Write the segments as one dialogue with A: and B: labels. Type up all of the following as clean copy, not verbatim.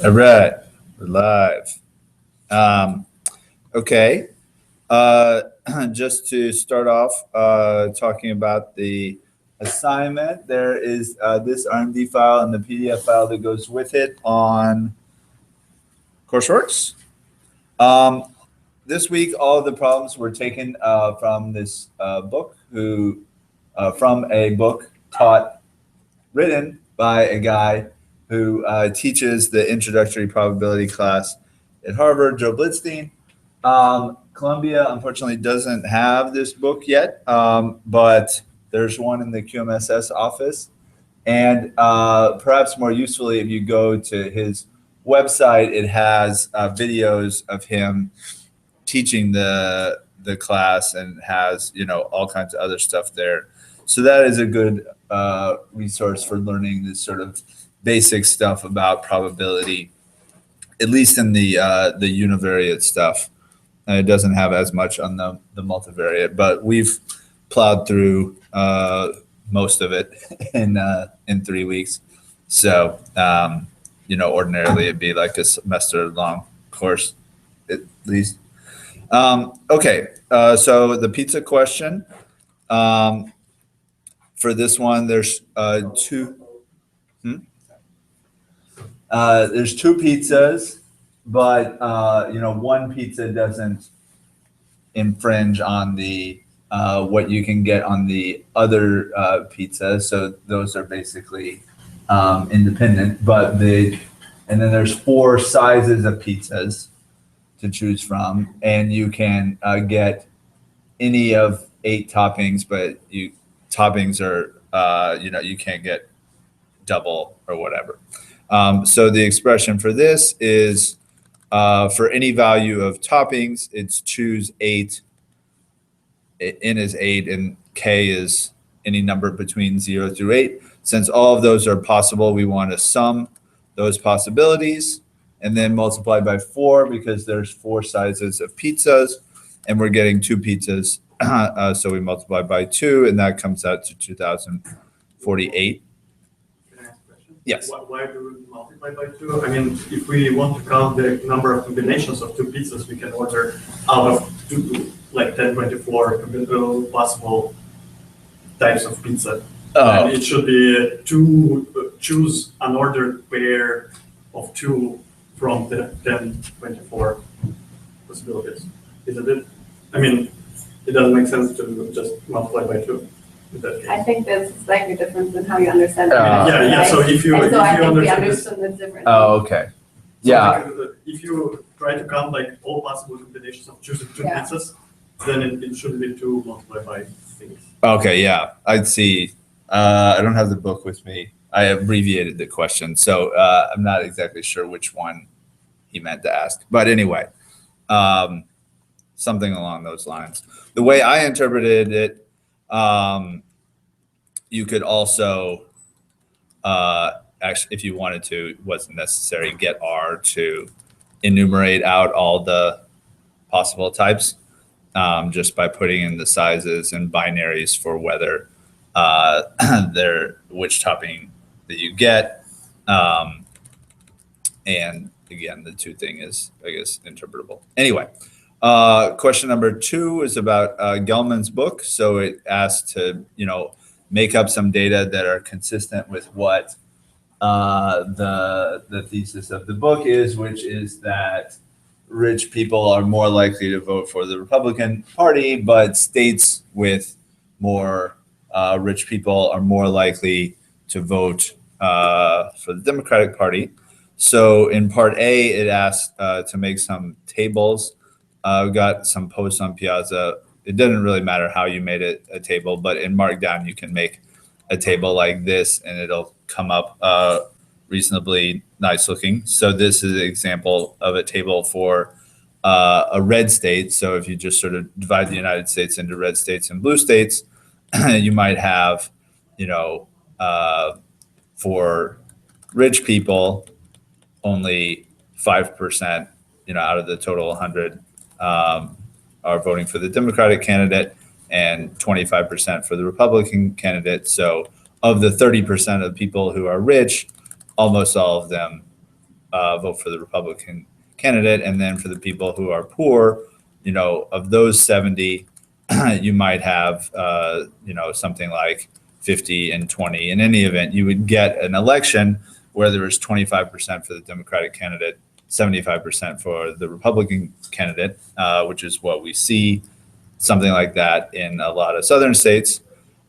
A: All right, we're live. Okay, uh, just to start off, talking about the assignment, there is this RMD file and the PDF file that goes with it on CourseWorks. This week, all of the problems were taken from this book, from a book written by a guy who teaches the introductory probability class at Harvard, Joe Blitzstein. Columbia, unfortunately, doesn't have this book yet, but there's one in the QMSS office. And perhaps more usefully, if you go to his website, it has videos of him teaching the class and has, all kinds of other stuff there. So that is a good resource for learning this sort of basic stuff about probability, at least in the univariate stuff. It doesn't have as much on the multivariate, but we've plowed through most of it in 3 weeks. So, ordinarily it'd be like a semester long course at least. Okay, so the pizza question. For this one, there's two. There's two pizzas, but one pizza doesn't infringe on the what you can get on the other pizza. So those are basically independent. But and then there's 4 sizes of pizzas to choose from, and you can get any of 8 toppings, but toppings are you can't get double or whatever. So the expression for this is for any value of toppings, it's choose 8. N is 8 and K is any number between 0 through 8. Since all of those are possible, we want to sum those possibilities and then multiply by 4 because there's 4 sizes of pizzas and we're getting 2 pizzas. So we multiply by 2 and that comes out to 2048. Yes.
B: Why do we multiply by 2? I mean, if we want to count the number of combinations of 2 pizzas, we can order out of 2, like 10, 24 possible types of pizza. And it should be choose an ordered pair of 2 from the 10, 24 possibilities. Isn't it? I mean, it doesn't make sense to just multiply by 2.
C: I think there's a slightly difference in how you understand it.
B: Yeah. So if you
C: I think we
B: understood
C: understood it differently.
A: Oh, okay. Yeah.
B: So if you try to count like all possible combinations of choosing 2 pizzas, then it should be 2 multiplied by 6.
A: Okay, yeah, I'd see. I don't have the book with me. I abbreviated the question, so I'm not exactly sure which one he meant to ask. But anyway, something along those lines. The way I interpreted it, you could also, actually, if you wanted to, it wasn't necessary, get R to enumerate out all the possible types just by putting in the sizes and binaries for whether which topping that you get. And again, the 2 thing is, I guess, interpretable. Anyway. Question number 2 is about Gilman's book. So it asks to, make up some data that are consistent with what the thesis of the book is, which is that rich people are more likely to vote for the Republican Party, but states with more rich people are more likely to vote for the Democratic Party. So in part A, it asks to make some tables. We've got some posts on Piazza. It doesn't really matter how you made it a table, but in Markdown, you can make a table like this and it'll come up reasonably nice looking. So this is an example of a table for a red state. So if you just sort of divide the United States into red states and blue states, you might have, for rich people, only 5%, out of the total 100 are voting for the Democratic candidate and 25% for the Republican candidate. So of the 30% of people who are rich, almost all of them vote for the Republican candidate. And then for the people who are poor, of those 70, you might have, something like 50 and 20. In any event, you would get an election where there was 25% for the Democratic candidate, 75% for the Republican candidate, which is what we see, something like that in a lot of southern states.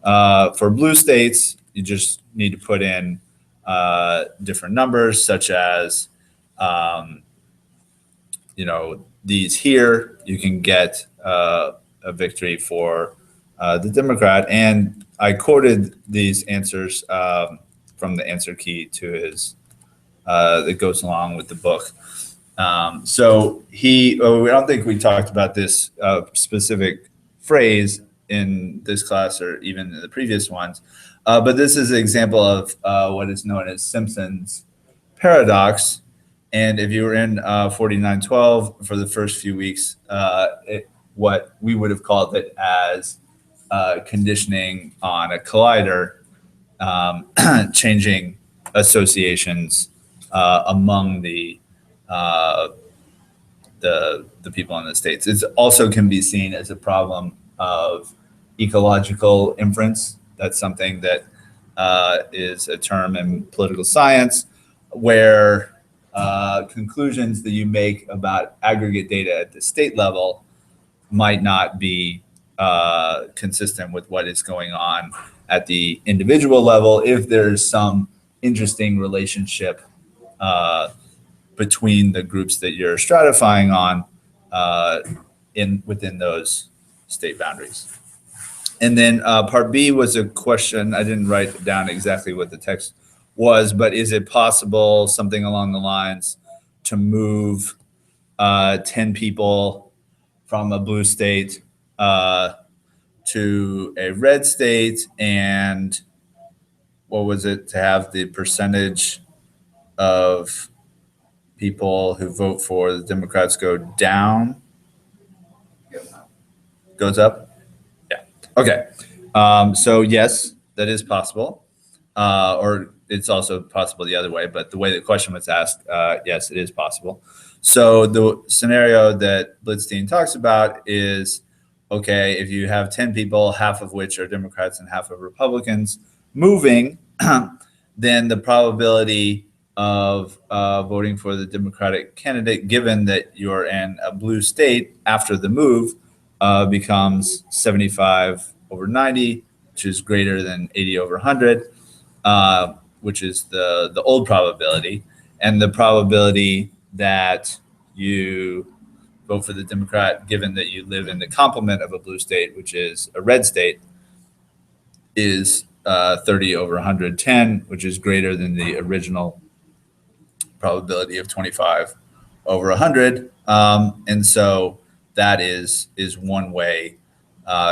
A: For blue states, you just need to put in different numbers, such as, these here. You can get a victory for the Democrat. And I quoted these answers from the answer key to his that goes along with the book. So I don't think we talked about this specific phrase in this class or even in the previous ones, but this is an example of what is known as Simpsons Paradox. And if you were in 4912 for the first few weeks, what we would have called it as conditioning on a collider, changing associations among the people in the states. It also can be seen as a problem of ecological inference. That's something that is a term in political science, where conclusions that you make about aggregate data at the state level might not be consistent with what is going on at the individual level if there's some interesting relationship between the groups that you're stratifying on within those state boundaries. And then part B was a question. I didn't write down exactly what the text was, but is it possible, something along the lines, to move 10 people from a blue state to a red state, and what was it, to have the percentage of people who vote for the Democrats go down? Goes up? Yeah. Okay. So yes, that is possible. Or it's also possible the other way, but the way the question was asked, yes, it is possible. So the scenario that Blitzstein talks about is, okay, if you have 10 people, half of which are Democrats and half are Republicans, moving, then the probability of voting for the Democratic candidate, given that you're in a blue state after the move, becomes 75/90, which is greater than 80/100. Which is the old probability, and the probability that you vote for the Democrat, given that you live in the complement of a blue state, which is a red state, is 30/110, which is greater than the original probability of 25/100. And so that is one way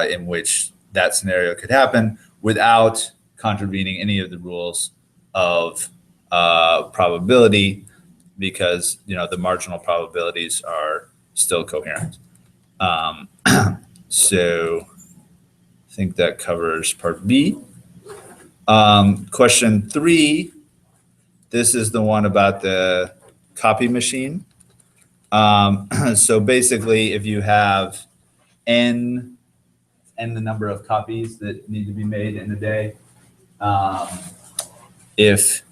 A: in which that scenario could happen without contravening any of the rules of probability, because the marginal probabilities are still coherent. So I think that covers part B. Question 3. This is the one about the copy machine. So basically, if you have n the number of copies that need to be made in a day, if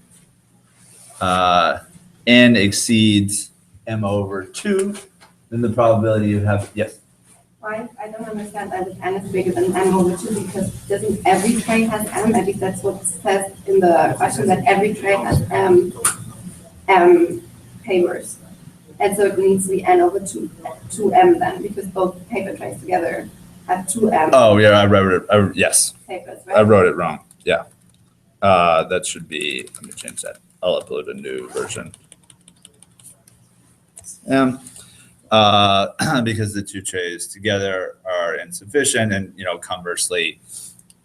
A: n exceeds m/2, then the probability you have, yes?
C: Why? I don't understand that if n is bigger than m/2, because doesn't every tray has m? I think that's what it says in the question, that every tray has m papers. And so it needs to be n/2m then, because both paper trays together have 2m.
A: Oh, yeah, I wrote it. Yes.
C: Papers, right?
A: I wrote it wrong. Yeah. That should be, let me change that. I'll upload a new version. Because the two trays together are insufficient, and conversely,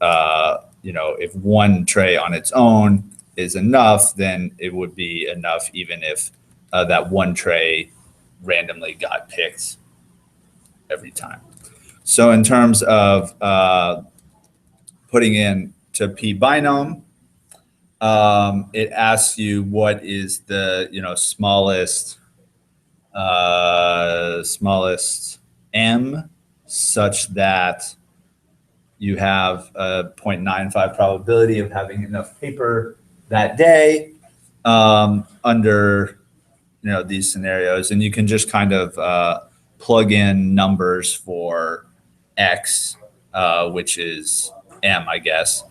A: if one tray on its own is enough, then it would be enough even if that one tray randomly got picked every time. So in terms of putting in to p binom, it asks you what is the smallest m such that you have a 0.95 probability of having enough paper that day under these scenarios, and you can just kind of plug in numbers for x, which is m, I guess,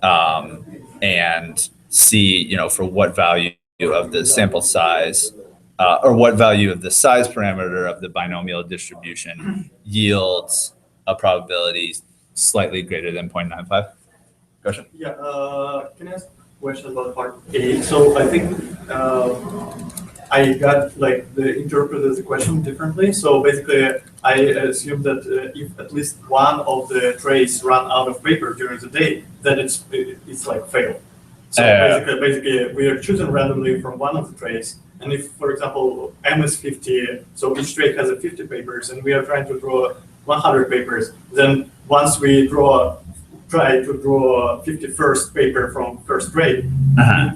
A: and see for what value of the sample size or what value of the size parameter of the binomial distribution yields a probability slightly greater than 0.95. Question?
B: Yeah, can I ask a question about part A? So I think I got interpreted the question differently. So basically, I assume that if at least one of the trays run out of paper during the day, then it's like fail. So basically, we are choosing randomly from one of the trays. And if, for example, M is 50, so each tray has 50 papers, and we are trying to draw 100 papers, then once we try to draw 51st paper from first tray,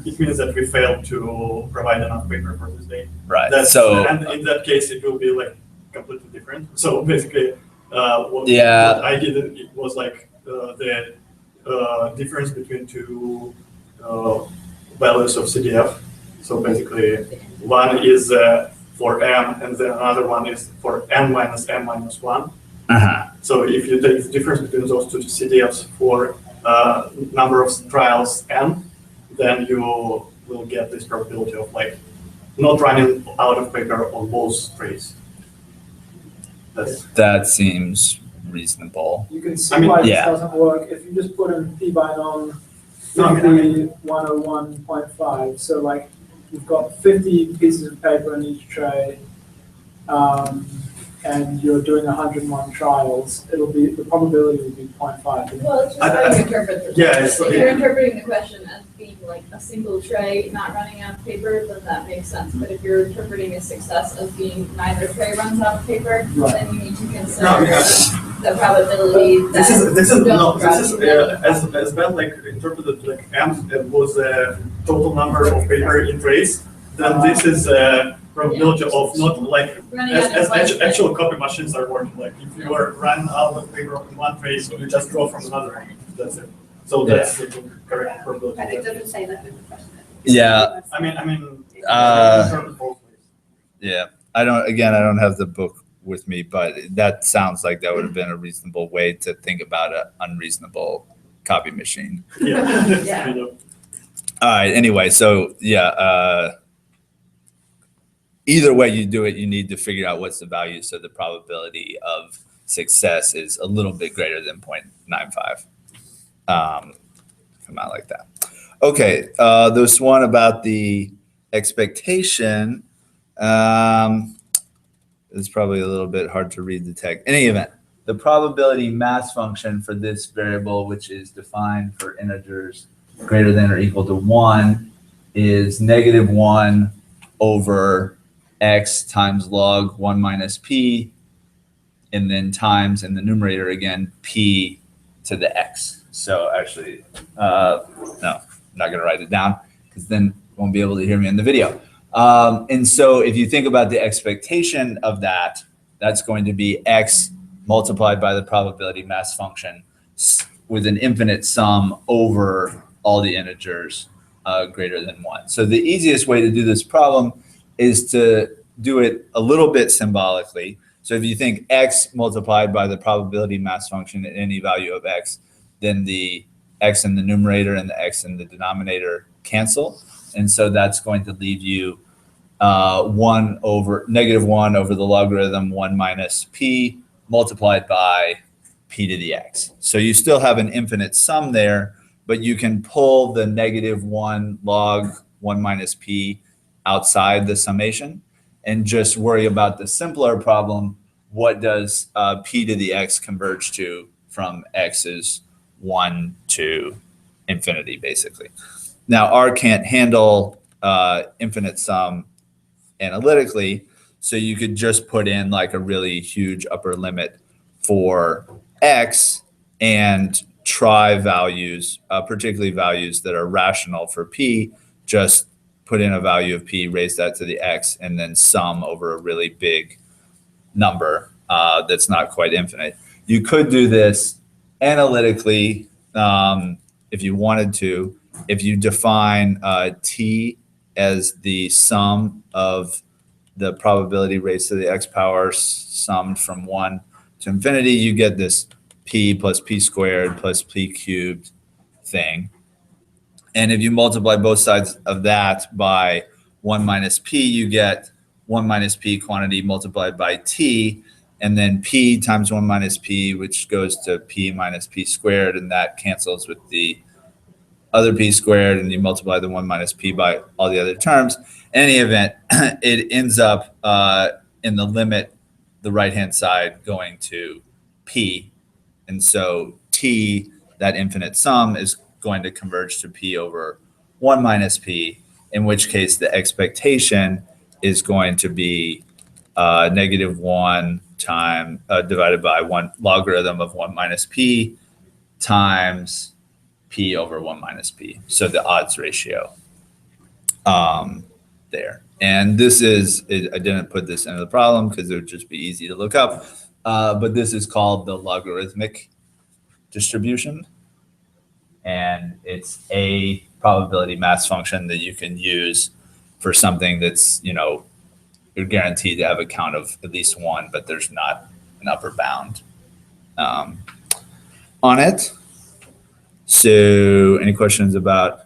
B: it means that we failed to provide enough paper for this day.
A: Right.
B: And in that case, it will be like completely different. So basically, what I did it was like the difference between two values of CDF. So basically, one is for M, and then another one is for M minus M minus 1. So if you take the difference between those two CDFs for number of trials n, then you will get this probability of like not running out of paper on both trays.
A: That seems reasonable.
D: You can see why this doesn't work if you just put in p-binom 101.5. So like you've got 50 pieces of paper in each tray, and you're doing 101 trials, the probability will be 0.5.
E: Well, it's just how you interpret the question. If you're interpreting the question as being like a single tray not running out of paper, then that makes sense. But if you're interpreting a success as being neither tray runs out of paper, then you need to consider the probability that
B: as Ben like interpreted like M was a total number of paper in trays, then this is a probability of not like as actual copy machines are working. Like if you are running out of paper in one tray, so you just draw from another one. That's it. So that's the correct probability.
C: But it doesn't say that in the question.
A: Yeah.
B: I mean.
A: Yeah. I don't have the book with me, but that sounds like that would have been a reasonable way to think about an unreasonable copy machine.
B: Yeah.
A: All right. Anyway, so either way you do it, you need to figure out what's the value. So the probability of success is a little bit greater than 0.95. Come out like that. Okay. There's one about the expectation. It's probably a little bit hard to read the text. In any event, the probability mass function for this variable, which is defined for integers greater than or equal to 1, is -1 over x times log 1 minus p, and then times in the numerator again p to the x. So actually, no, I'm not going to write it down because then you won't be able to hear me in the video. And so if you think about the expectation of that, that's going to be x multiplied by the probability mass function with an infinite sum over all the integers greater than 1. So the easiest way to do this problem is to do it a little bit symbolically. So if you think x multiplied by the probability mass function at any value of x, then the x in the numerator and the x in the denominator cancel. And so that's going to leave you -1 over the logarithm 1 minus p multiplied by p to the x. So you still have an infinite sum there, but you can pull the -1 log 1 minus p outside the summation and just worry about the simpler problem. What does p to the x converge to from x is 1 to infinity, basically. Now, R can't handle infinite sum analytically, so you could just put in like a really huge upper limit for x and try values, particularly values that are rational for p, just put in a value of p, raise that to the x, and then sum over a really big number that's not quite infinite. You could do this analytically if you wanted to. If you define t as the sum of the probability raised to the x power summed from 1 to infinity, you get this p plus p squared plus p cubed thing. And if you multiply both sides of that by 1 minus p, you get 1 minus p quantity multiplied by t, and then p times 1 minus p, which goes to p minus p squared, and that cancels with the other p squared, and you multiply the 1 minus p by all the other terms. In any event, it ends up in the limit, the right-hand side going to p. And so t, that infinite sum, is going to converge to p over 1 minus p, in which case the expectation is going to be -1 time divided by 1 logarithm of 1 minus p times p over 1 minus p. So the odds ratio there. And this is, I didn't put this into the problem because it would just be easy to look up, but this is called the logarithmic distribution. And it's a probability mass function that you can use for something that's, you know, you're guaranteed to have a count of at least 1, but there's not an upper bound on it. So any questions about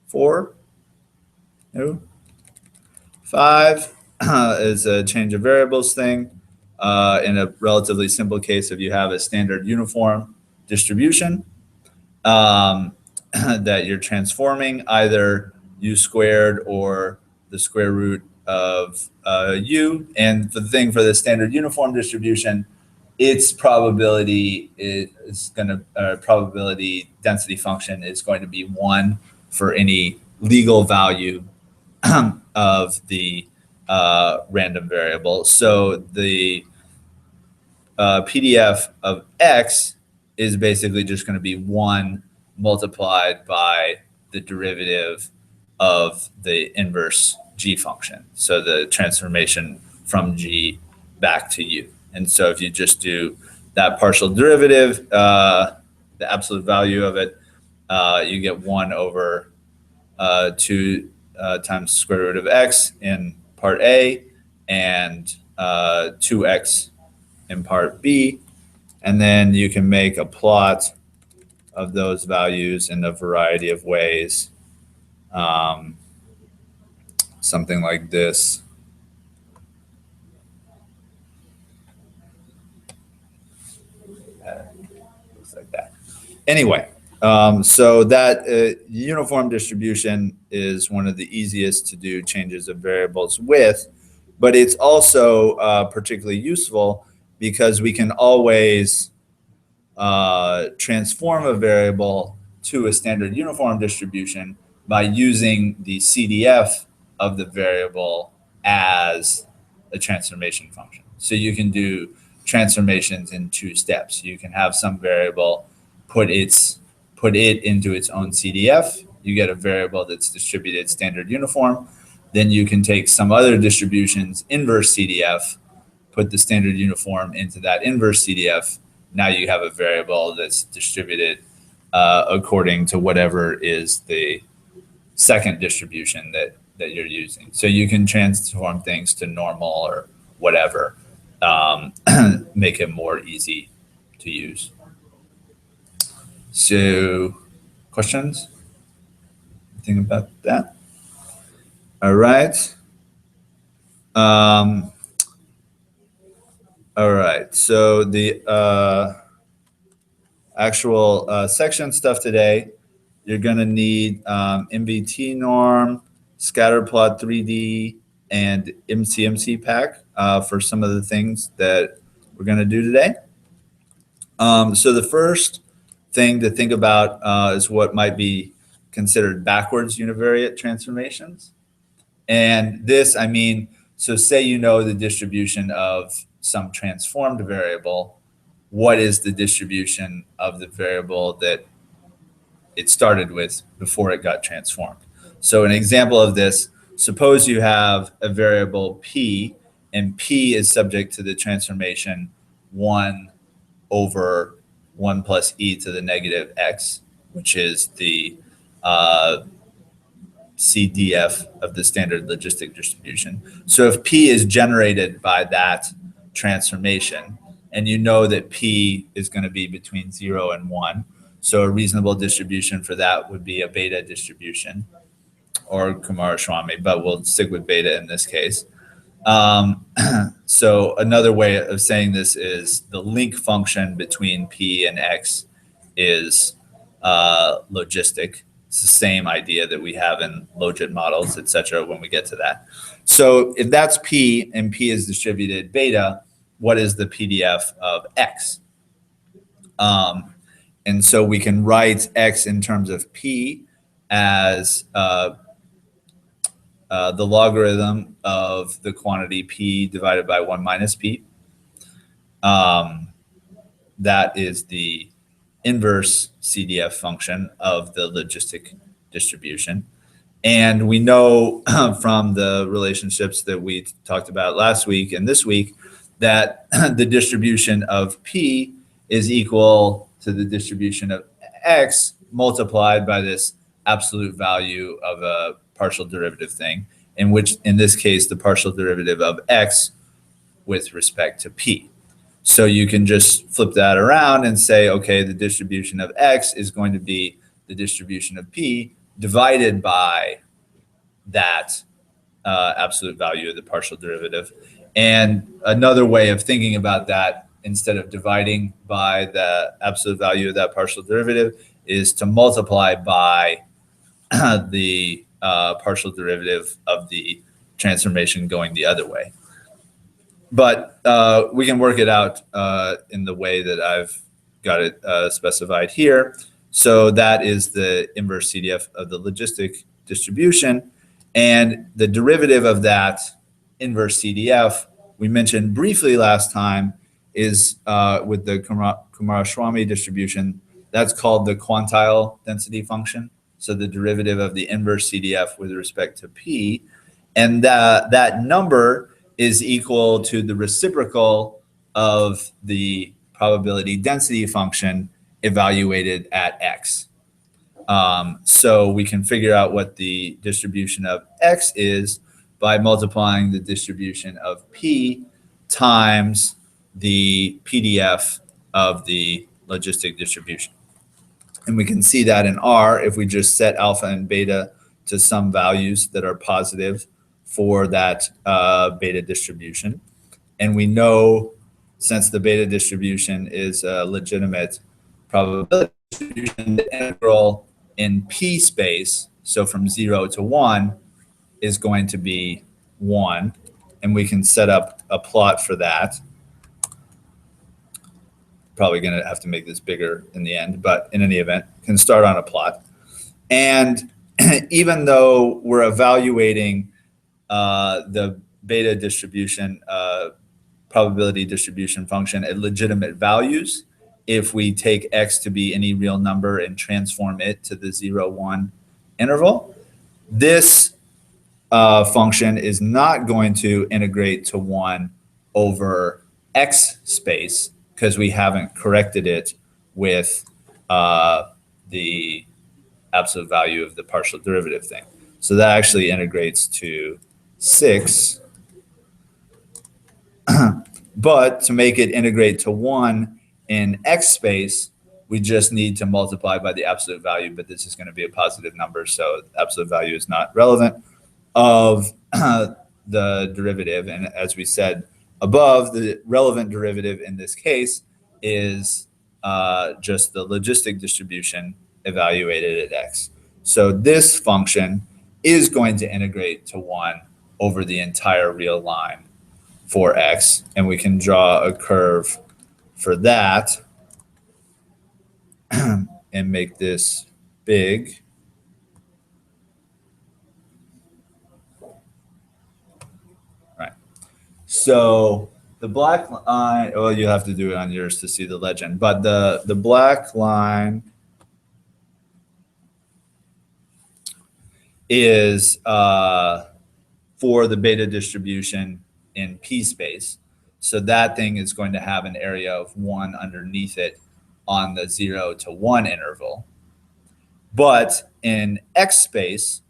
A: 4? No? 5 is a change of variables thing. In a relatively simple case, if you have a standard uniform distribution that you're transforming, either u squared or the square root of u. And the thing for the standard uniform distribution, its probability is going to, probability density function is going to be 1 for any legal value of the random variable. So the PDF of x is basically just going to be 1 multiplied by the derivative of the inverse g function. So the transformation from g back to u. And so if you just do that partial derivative, the absolute value of it, you get 1 over 2 times the square root of x in part A, and 2x in part B. And then you can make a plot of those values in a variety of ways. Something like this. Looks like that. Anyway, so that uniform distribution is one of the easiest to do changes of variables with, but it's also particularly useful because we can always transform a variable to a standard uniform distribution by using the CDF of the variable as a transformation function. So you can do transformations in 2 steps. You can have some variable, put it into its own CDF. You get a variable that's distributed standard uniform. Then you can take some other distribution's inverse CDF, put the standard uniform into that inverse CDF. Now you have a variable that's distributed according to whatever is the second distribution that you're using. So you can transform things to normal or whatever, make it more easy to use. So questions? Anything about that? All right. All right. So the actual section stuff today, you're going to need MVT norm, scatterplot 3D, and MCMC pack for some of the things that we're going to do today. So the first thing to think about is what might be considered backwards univariate transformations. And this, I mean, so say you know the distribution of some transformed variable, what is the distribution of the variable that it started with before it got transformed. So an example of this, suppose you have a variable p, and p is subject to the transformation 1 over 1 plus e to the negative x, which is the CDF of the standard logistic distribution. So if p is generated by that transformation, and you know that p is going to be between 0 and 1, so a reasonable distribution for that would be a beta distribution, or Kumara-Swamy, but we'll stick with beta in this case. So another way of saying this is the link function between p and x is logistic. It's the same idea that we have in logit models, et cetera, when we get to that. So if that's p and p is distributed beta, what is the PDF of x? And so we can write x in terms of p as the logarithm of the quantity p divided by 1 minus p. That is the inverse CDF function of the logistic distribution. And we know from the relationships that we talked about last week and this week that the distribution of p is equal to the distribution of x multiplied by this absolute value of a partial derivative thing, in which, in this case, the partial derivative of x with respect to p. So you can just flip that around and say, okay, the distribution of x is going to be the distribution of p divided by that absolute value of the partial derivative. And another way of thinking about that, instead of dividing by the absolute value of that partial derivative, is to multiply by the partial derivative of the transformation going the other way. But we can work it out in the way that I've got it specified here. So that is the inverse CDF of the logistic distribution. And the derivative of that inverse CDF, we mentioned briefly last time, is with the Kumara-Swamy distribution. That's called the quantile density function. So the derivative of the inverse CDF with respect to p. And that number is equal to the reciprocal of the probability density function evaluated at x. So we can figure out what the distribution of x is by multiplying the distribution of p times the PDF of the logistic distribution. And we can see that in R if we just set alpha and beta to some values that are positive for that beta distribution. And we know, since the beta distribution is a legitimate probability distribution, the integral in p space, so from 0 to 1, is going to be 1. And we can set up a plot for that. Probably going to have to make this bigger in the end, but in any event, can start on a plot. And even though we're evaluating the beta distribution, probability distribution function at legitimate values, if we take x to be any real number and transform it to the 0, 1 interval, this function is not going to integrate to 1 over x space, because we haven't corrected it with the absolute value of the partial derivative thing. So that actually integrates to 6. But to make it integrate to 1 in x space, we just need to multiply by the absolute value, but this is going to be a positive number, so absolute value is not relevant, of the derivative. And as we said above, the relevant derivative in this case is just the logistic distribution evaluated at x. So this function is going to integrate to 1 over the entire real line for x, and we can draw a curve for that and make this big. Right. So the black line, well, you have to do it on yours to see the legend, but the black line is for the beta distribution in P space. So that thing is going to have an area of 1 underneath it on the 0 to 1 interval. But in X space,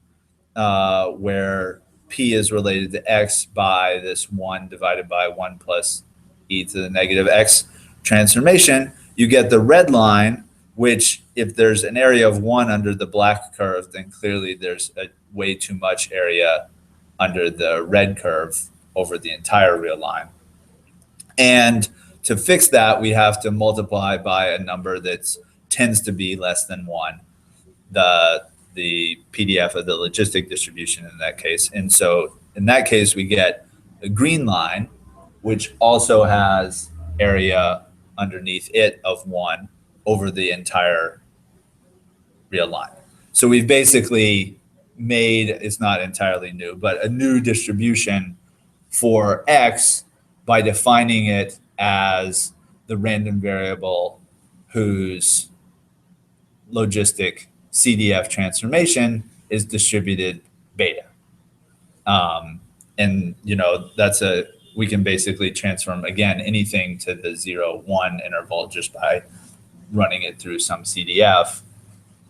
A: where P is related to X by this 1 divided by 1 plus e to the negative X transformation, you get the red line, which if there's an area of 1 under the black curve, then clearly there's a way too much area under the red curve over the entire real line. And to fix that, we have to multiply by a number that tends to be less than 1, the PDF of the logistic distribution in that case. And so in that case, we get a green line, which also has area underneath it of 1 over the entire real line. So we've basically made, it's not entirely new, but a new distribution for X by defining it as the random variable whose logistic CDF transformation is distributed beta. And we can basically transform, again, anything to the 0, 1 interval just by running it through some CDF,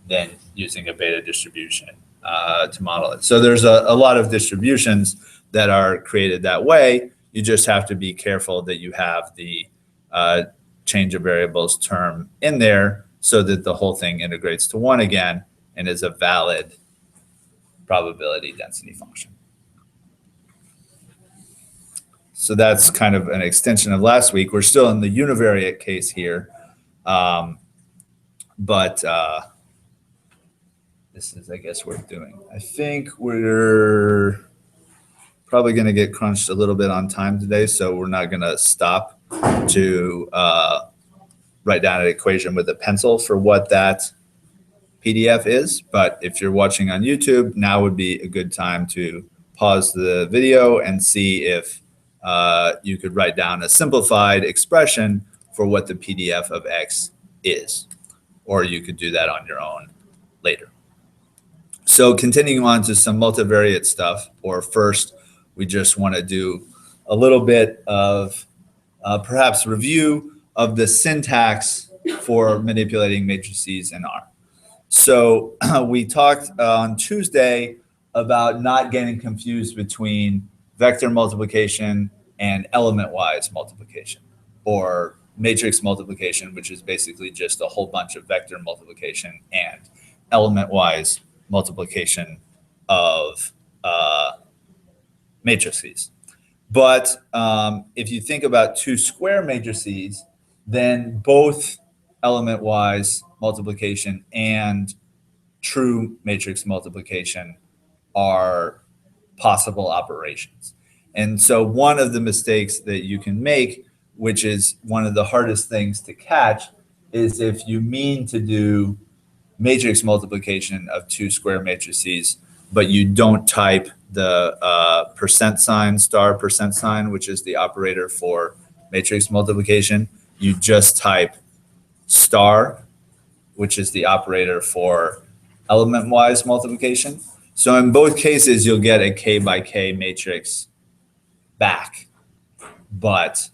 A: then using a beta distribution to model it. So there's a lot of distributions that are created that way. You just have to be careful that you have the change of variables term in there so that the whole thing integrates to 1 again and is a valid probability density function. So that's kind of an extension of last week. We're still in the univariate case here, but this is, I guess, worth doing. I think we're probably going to get crunched a little bit on time today, so we're not going to stop to write down an equation with a pencil for what that PDF is. But if you're watching on YouTube, now would be a good time to pause the video and see if you could write down a simplified expression for what the PDF of X is, or you could do that on your own later. So continuing on to some multivariate stuff, or first, we just want to do a little bit of perhaps review of the syntax for manipulating matrices in R. So we talked on Tuesday about not getting confused between vector multiplication and element-wise multiplication, or matrix multiplication, which is basically just a whole bunch of vector multiplication, and element-wise multiplication of matrices. But if you think about 2 square matrices, then both element-wise multiplication and true matrix multiplication are possible operations. And so one of the mistakes that you can make, which is one of the hardest things to catch, is if you mean to do matrix multiplication of 2 square matrices, but you don't type the $, which is the operator for matrix multiplication. You just type star, which is the operator for element-wise multiplication. So in both cases, you'll get a k by k matrix back. But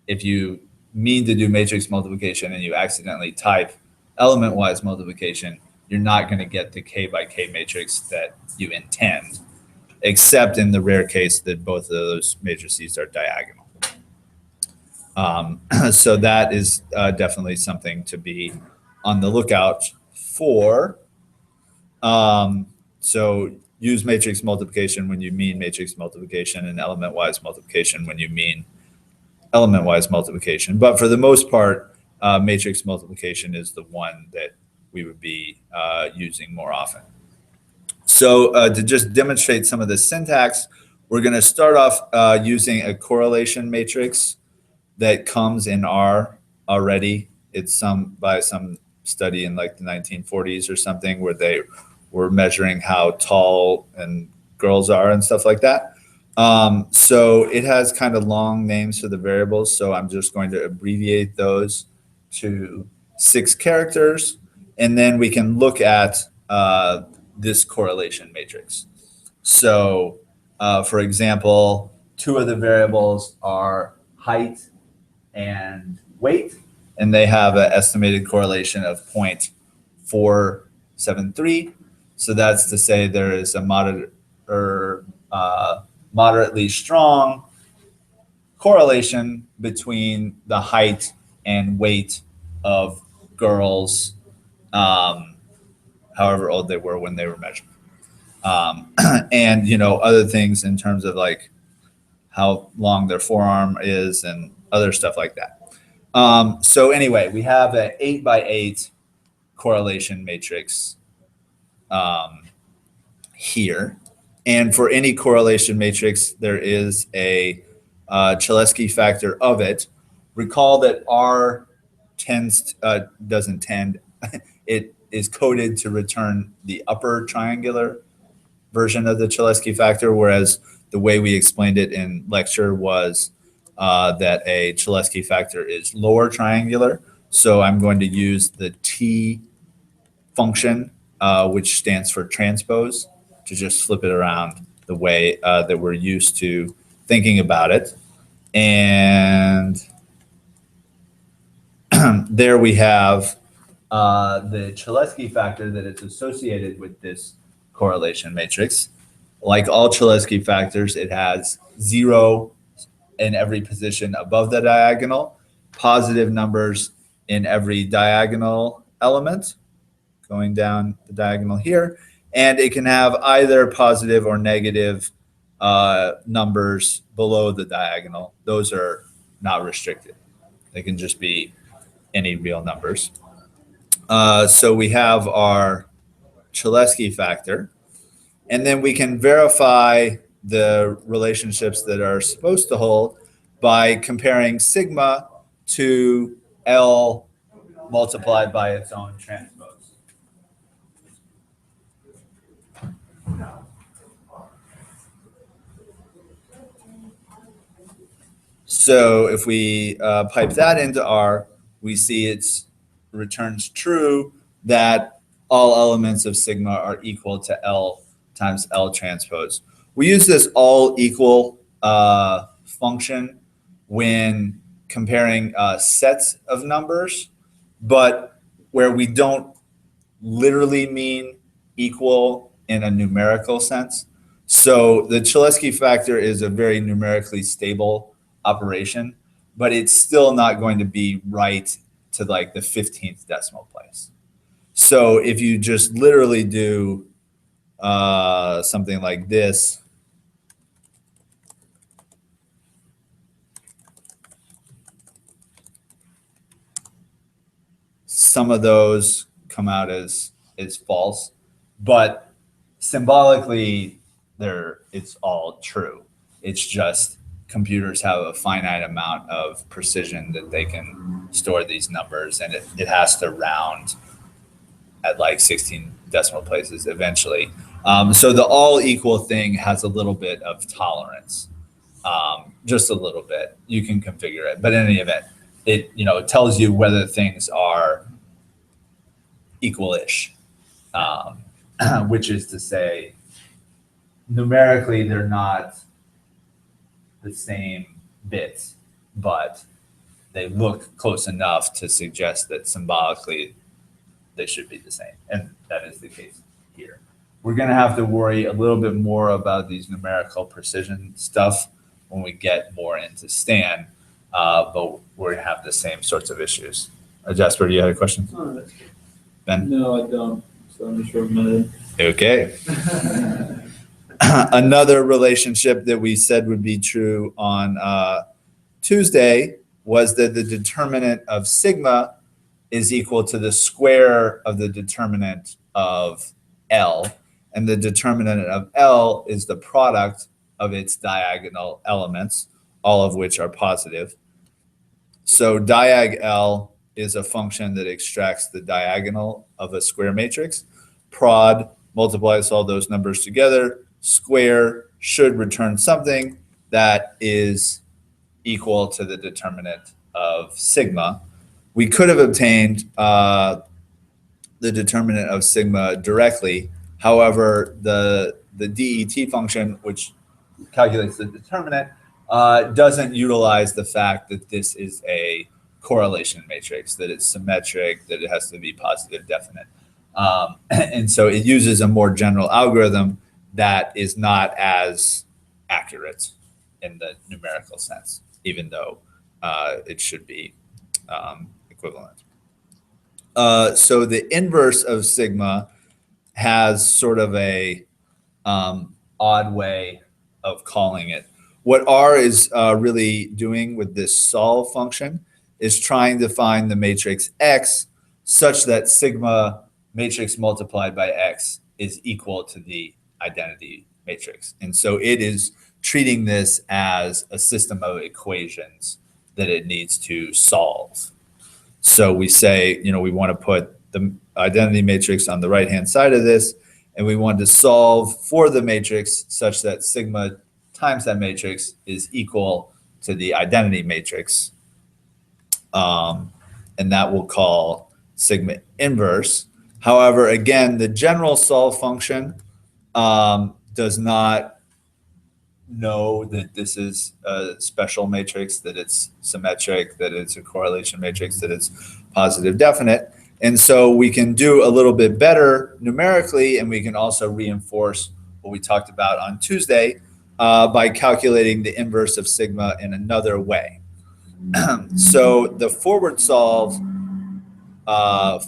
A: if you mean to do matrix multiplication and you accidentally type element-wise multiplication, you're not going to get the k by k matrix that you intend, except in the rare case that both of those matrices are diagonal. So that is definitely something to be on the lookout for. So use matrix multiplication when you mean matrix multiplication, and element-wise multiplication when you mean element-wise multiplication. But for the most part, matrix multiplication is the one that we would be using more often. So to just demonstrate some of the syntax, we're going to start off using a correlation matrix that comes in R already. It's by some study in like the 1940s or something, where they were measuring how tall and girls are and stuff like that. So it has kind of long names for the variables, so I'm just going to abbreviate those to 6 characters, and then we can look at this correlation matrix. So, for example, 2 of the variables are height and weight, and they have an estimated correlation of 0.473. So that's to say there is a moderately strong correlation between the height and weight of girls, however old they were when they were measured. And, other things in terms of like how long their forearm is and other stuff like that. So anyway, we have an 8x8 correlation matrix here. And for any correlation matrix, there is a Cholesky factor of it. Recall that R doesn't tend, it is coded to return the upper triangular version of the Cholesky factor, whereas the way we explained it in lecture was that a Cholesky factor is lower triangular. So I'm going to use the T function, which stands for transpose, to just flip it around the way that we're used to thinking about it. And there we have the Cholesky factor that is associated with this correlation matrix. Like all Cholesky factors, it has 0 in every position above the diagonal, positive numbers in every diagonal element going down the diagonal here, and it can have either positive or negative numbers below the diagonal. Those are not restricted. They can just be any real numbers. So we have our Cholesky factor, and then we can verify the relationships that are supposed to hold by comparing sigma to L multiplied by its own transpose. So if we pipe that into R, we see it returns true that all elements of sigma are equal to L times L transpose. We use this all equal function when comparing sets of numbers, but where we don't literally mean equal in a numerical sense. So the Cholesky factor is a very numerically stable operation, but it's still not going to be right to like the 15th decimal place. So if you just literally do something like this, some of those come out as false, but symbolically it's all true. It's just computers have a finite amount of precision that they can store these numbers, and it has to round at like 16 decimal places eventually. So the all equal thing has a little bit of tolerance, just a little bit. You can configure it, but in any event, it tells you whether things are equal-ish, which is to say, numerically they're not the same bits, but they look close enough to suggest that symbolically they should be the same, and that is the case here. We're going to have to worry a little bit more about these numerical precision stuff when we get more into Stan, but we're going to have the same sorts of issues. Jasper, do you have a question?
D: Oh, that's good.
A: Ben?
D: No, I don't. So I'm just rubbing it
A: Okay. Another relationship that we said would be true on Tuesday was that the determinant of sigma is equal to the square of the determinant of L. And the determinant of L is the product of its diagonal elements, all of which are positive. So diag L is a function that extracts the diagonal of a square matrix. Prod multiplies all those numbers together. Square should return something that is equal to the determinant of sigma. We could have obtained the determinant of sigma directly. However, the DET function, which calculates the determinant, doesn't utilize the fact that this is a correlation matrix, that it's symmetric, that it has to be positive definite. And so it uses a more general algorithm that is not as accurate in the numerical sense, even though it should be equivalent. So the inverse of sigma has sort of a odd way of calling it. What R is really doing with this solve function is trying to find the matrix X such that sigma matrix multiplied by X is equal to the identity matrix. And so it is treating this as a system of equations that it needs to solve. So we say, we want to put the identity matrix on the right-hand side of this, and we want to solve for the matrix such that sigma times that matrix is equal to the identity matrix. And that we'll call sigma inverse. However, again, the general solve function does not know that this is a special matrix, that it's symmetric, that it's a correlation matrix, that it's positive definite. And so we can do a little bit better numerically, and we can also reinforce what we talked about on Tuesday by calculating the inverse of sigma in another way. So the forward solve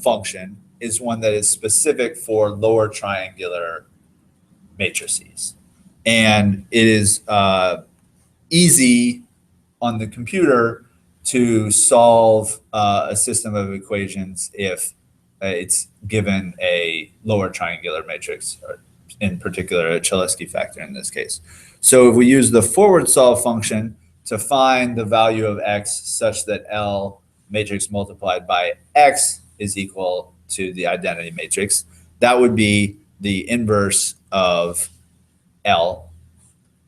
A: function is one that is specific for lower triangular matrices. And it is easy on the computer to solve a system of equations if it's given a lower triangular matrix, or in particular a Cholesky factor in this case. So if we use the forward solve function to find the value of X such that L matrix multiplied by X is equal to the identity matrix, that would be the inverse of L.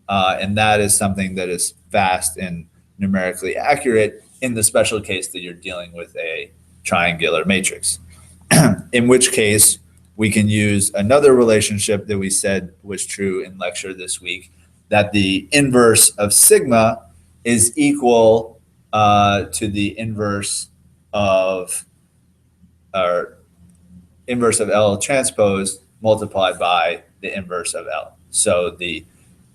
A: And that is something that is fast and numerically accurate in the special case that you're dealing with a triangular matrix. In which case, we can use another relationship that we said was true in lecture this week, that the inverse of sigma is equal to the inverse of L transpose multiplied by the inverse of L. So the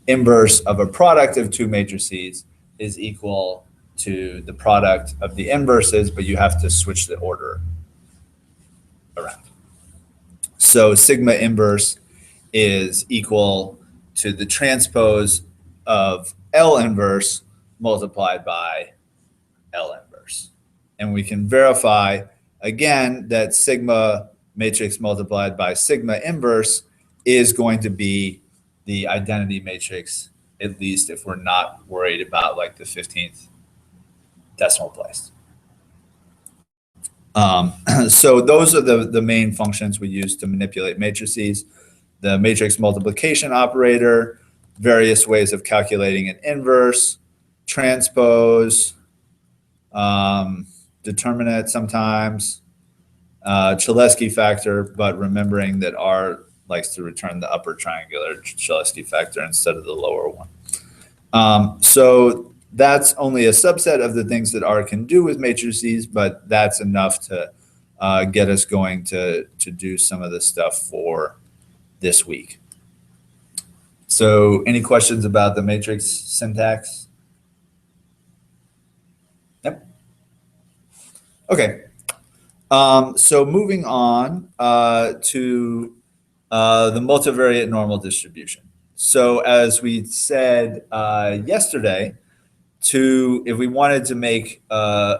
A: inverse of a product of two matrices is equal to the product of the inverses, but you have to switch the order around. So sigma inverse is equal to the transpose of L inverse multiplied by L inverse. And we can verify again that sigma matrix multiplied by sigma inverse is going to be the identity matrix, at least if we're not worried about like the 15th decimal place. So those are the main functions we use to manipulate matrices. The matrix multiplication operator, various ways of calculating an inverse, transpose, determinant sometimes, Cholesky factor, but remembering that R likes to return the upper triangular Cholesky factor instead of the lower one. So that's only a subset of the things that R can do with matrices, but that's enough to get us going to do some of the stuff for this week. So any questions about the matrix syntax? Yep. Okay. So moving on to the multivariate normal distribution. So as we said yesterday, if we wanted to make a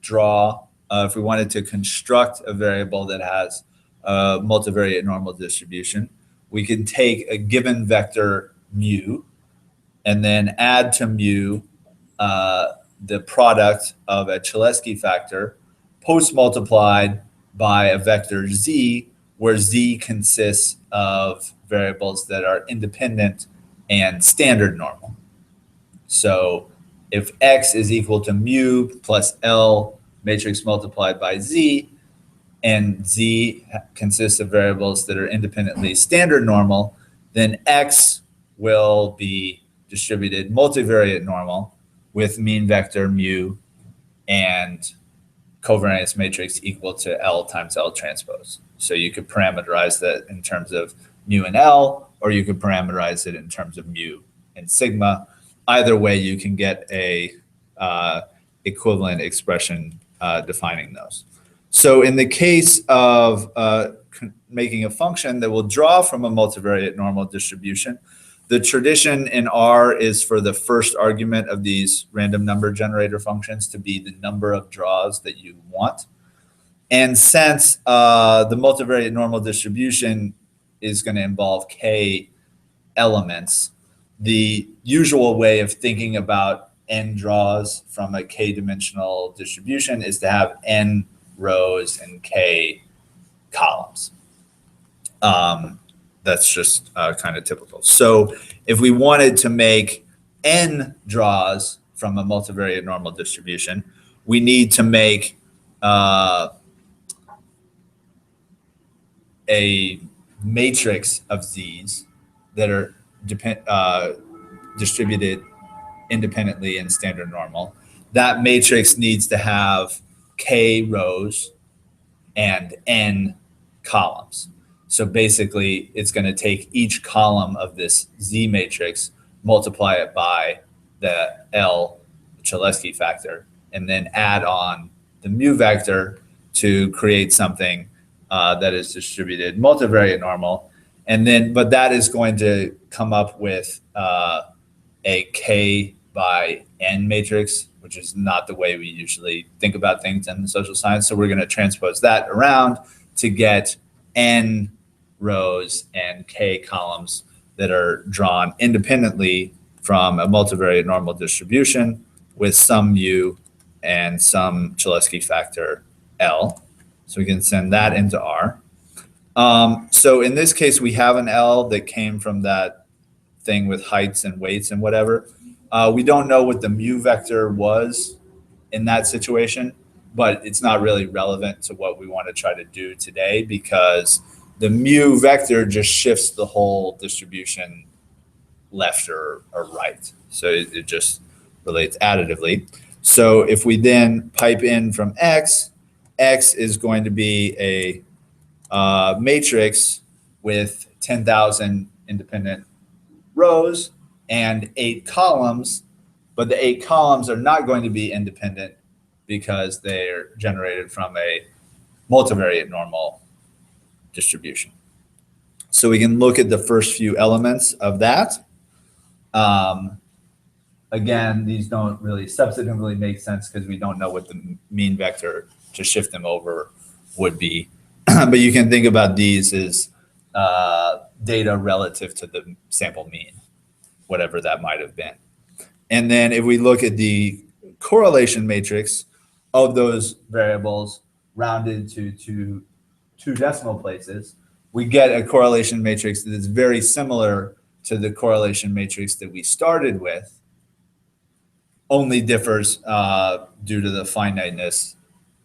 A: draw, if we wanted to construct a variable that has a multivariate normal distribution, we can take a given vector mu and then add to mu the product of a Cholesky factor post-multiplied by a vector z, where z consists of variables that are independent and standard normal. So if X is equal to mu plus L matrix multiplied by Z, and Z consists of variables that are independently standard normal, then X will be distributed multivariate normal with mean vector mu and covariance matrix equal to L times L transpose. So you could parameterize that in terms of mu and L, or you could parameterize it in terms of mu and sigma. Either way, you can get a equivalent expression defining those. So in the case of making a function that will draw from a multivariate normal distribution, the tradition in R is for the first argument of these random number generator functions to be the number of draws that you want. And since the multivariate normal distribution is going to involve k elements, the usual way of thinking about n draws from a k-dimensional distribution is to have n rows and k columns. That's just kind of typical. So if we wanted to make n draws from a multivariate normal distribution, we need to make a matrix of these that are distributed independently in standard normal. That matrix needs to have k rows and n columns. So basically, it's going to take each column of this Z matrix, multiply it by the L Cholesky factor, and then add on the mu vector to create something that is distributed multivariate normal. And then, but that is going to come up with a k by n matrix, which is not the way we usually think about things in the social science. So we're going to transpose that around to get n rows and k columns that are drawn independently from a multivariate normal distribution with some mu and some Cholesky factor L. So we can send that into R. So in this case, we have an L that came from that thing with heights and weights and whatever. We don't know what the mu vector was in that situation, but it's not really relevant to what we want to try to do today because the mu vector just shifts the whole distribution left or right. So it just relates additively. So if we then pipe in from X, X is going to be a matrix with 10,000 independent rows and 8 columns, but the 8 columns are not going to be independent because they're generated from a multivariate normal distribution. So we can look at the first few elements of that. Again, these don't really substantively make sense because we don't know what the mean vector to shift them over would be. But you can think about these as data relative to the sample mean, whatever that might have been. And then if we look at the correlation matrix of those variables rounded to two decimal places, we get a correlation matrix that is very similar to the correlation matrix that we started with, only differs due to the finiteness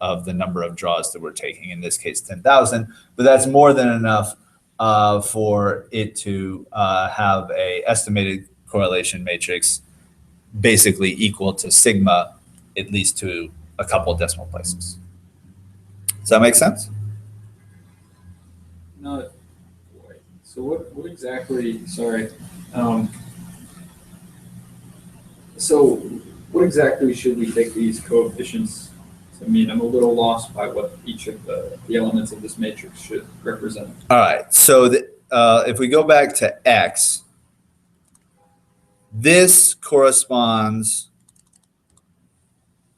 A: of the number of draws that we're taking, in this case 10,000, but that's more than enough for it to have a estimated correlation matrix basically equal to sigma, at least to a couple of decimal places. Does that make sense?
F: No. So what exactly, sorry. So what exactly should we take these coefficients to mean? I'm a little lost by what each of the elements of this matrix should represent.
A: All right, so if we go back to X, this corresponds,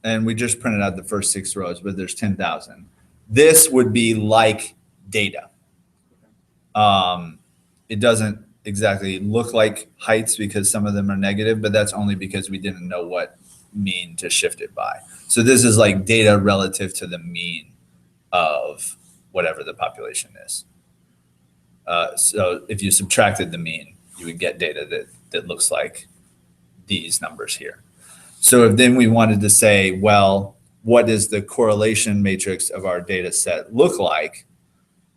A: and we just printed out the first 6 rows, but there's 10,000. This would be like data. It doesn't exactly look like heights because some of them are negative, but that's only because we didn't know what mean to shift it by. So this is like data relative to the mean of whatever the population is. So if you subtracted the mean, you would get data that looks like these numbers here. So if then we wanted to say, well, what does the correlation matrix of our data set look like?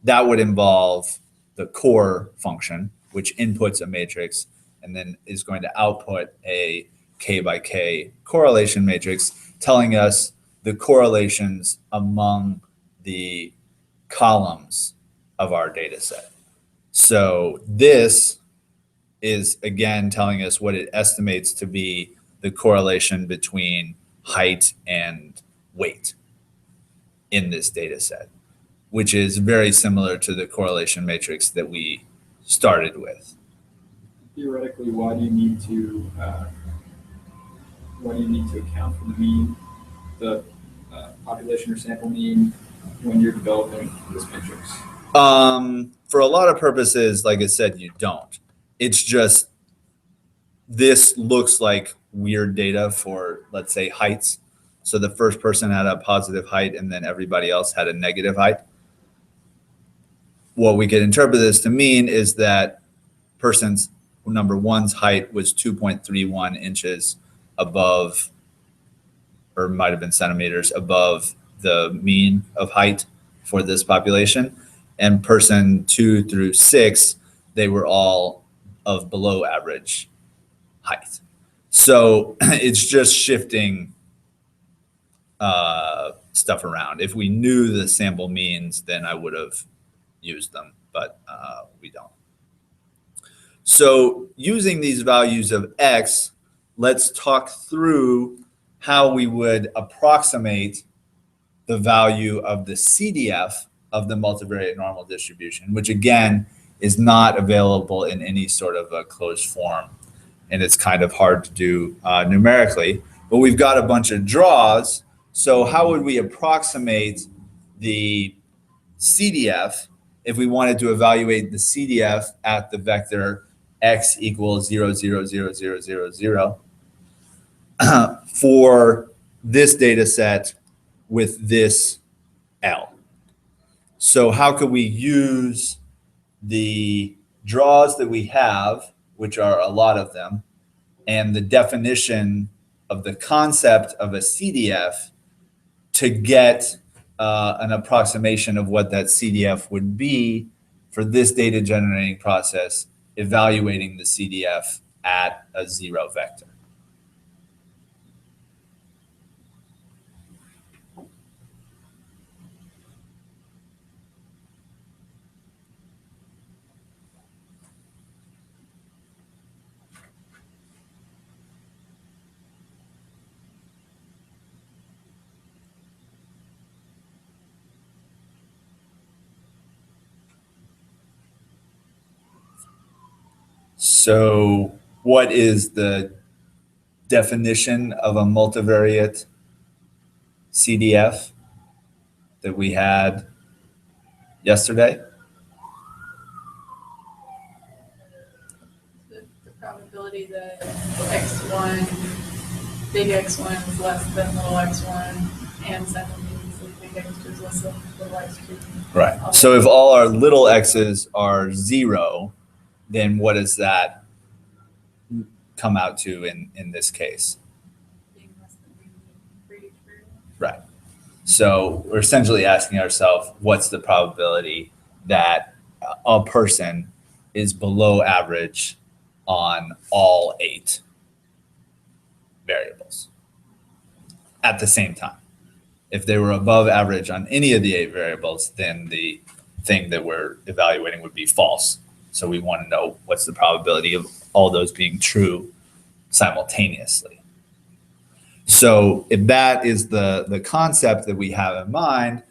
A: That would involve the core function, which inputs a matrix and then is going to output a K by K correlation matrix, telling us the correlations among the columns of our data set. So this is again telling us what it estimates to be the correlation between height and weight in this data set, which is very similar to the correlation matrix that we started with.
F: Theoretically, why do you need to account for the mean, the population or sample mean when you're developing this matrix?
A: For a lot of purposes, like I said, you don't. It's just this looks like weird data for, let's say, heights. So the first person had a positive height and then everybody else had a negative height. What we could interpret this to mean is that person's number one's height was 2.31 inches above, or might have been centimeters above the mean of height for this population. And person 2 through 6, they were all of below average height. So it's just shifting stuff around. If we knew the sample means, then I would have used them, but we don't. So using these values of X, let's talk through how we would approximate the value of the CDF of the multivariate normal distribution, which again is not available in any sort of a closed form. And it's kind of hard to do numerically, but we've got a bunch of draws. So how would we approximate the CDF if we wanted to evaluate the CDF at the vector x equals 0, 0, 0, 0, 0, 0 for this data set with this L? So how could we use the draws that we have, which are a lot of them, and the definition of the concept of a CDF to get an approximation of what that CDF would be for this data generating process, evaluating the CDF at a 0 vector? So what is the definition of a multivariate CDF that we had yesterday?
E: The probability that x1, big x1 is less than little x1, and simultaneously big x2 is less than little x2.
A: Right. So if all our little x's are 0, then what does that come out to in this case?
E: Being less than for each variable.
A: Right. So we're essentially asking ourselves, what's the probability that a person is below average on all 8 variables at the same time? If they were above average on any of the 8 variables, then the thing that we're evaluating would be false. So we want to know what's the probability of all those being true simultaneously. So if that is the concept that we have in mind,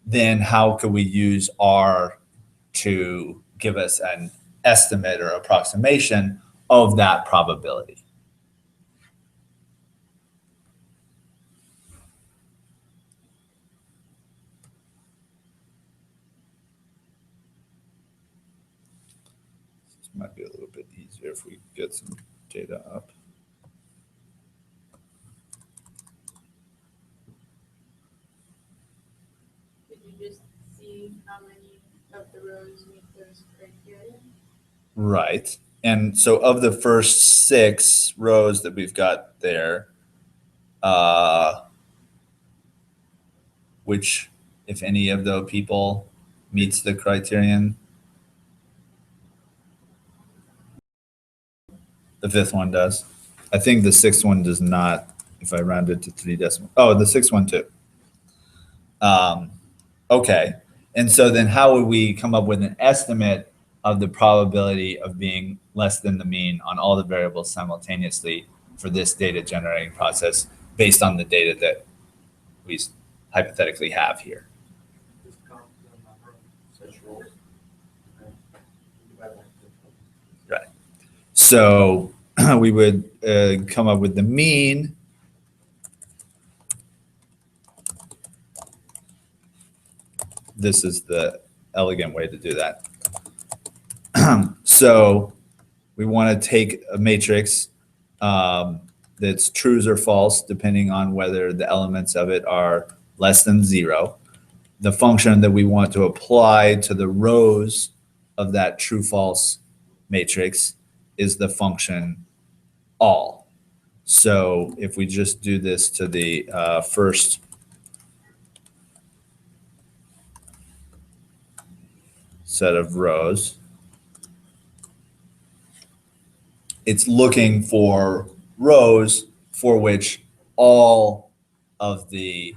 A: then how could we use R to give us an estimate or approximation of that probability? This might be a little bit easier if we get some data up.
E: Did you just see how many of the rows meet those criteria?
A: Right. And so of the first 6 rows that we've got there, which, if any of those people meets the criterion? The 5th one does. I think the 6th one does not, if I round it to 3 decimal. Oh, the 6th one too. Okay. And so then how would we come up with an estimate of the probability of being less than the mean on all the variables simultaneously for this data generating process based on the data that we hypothetically have here?
B: Just count the number of such rows and divide by 12.
A: Right. So we would come up with the mean. This is the elegant way to do that. So we want to take a matrix that's trues or false, depending on whether the elements of it are less than 0. The function that we want to apply to the rows of that true-false matrix is the function all. So if we just do this to the first set of rows, it's looking for rows for which all of the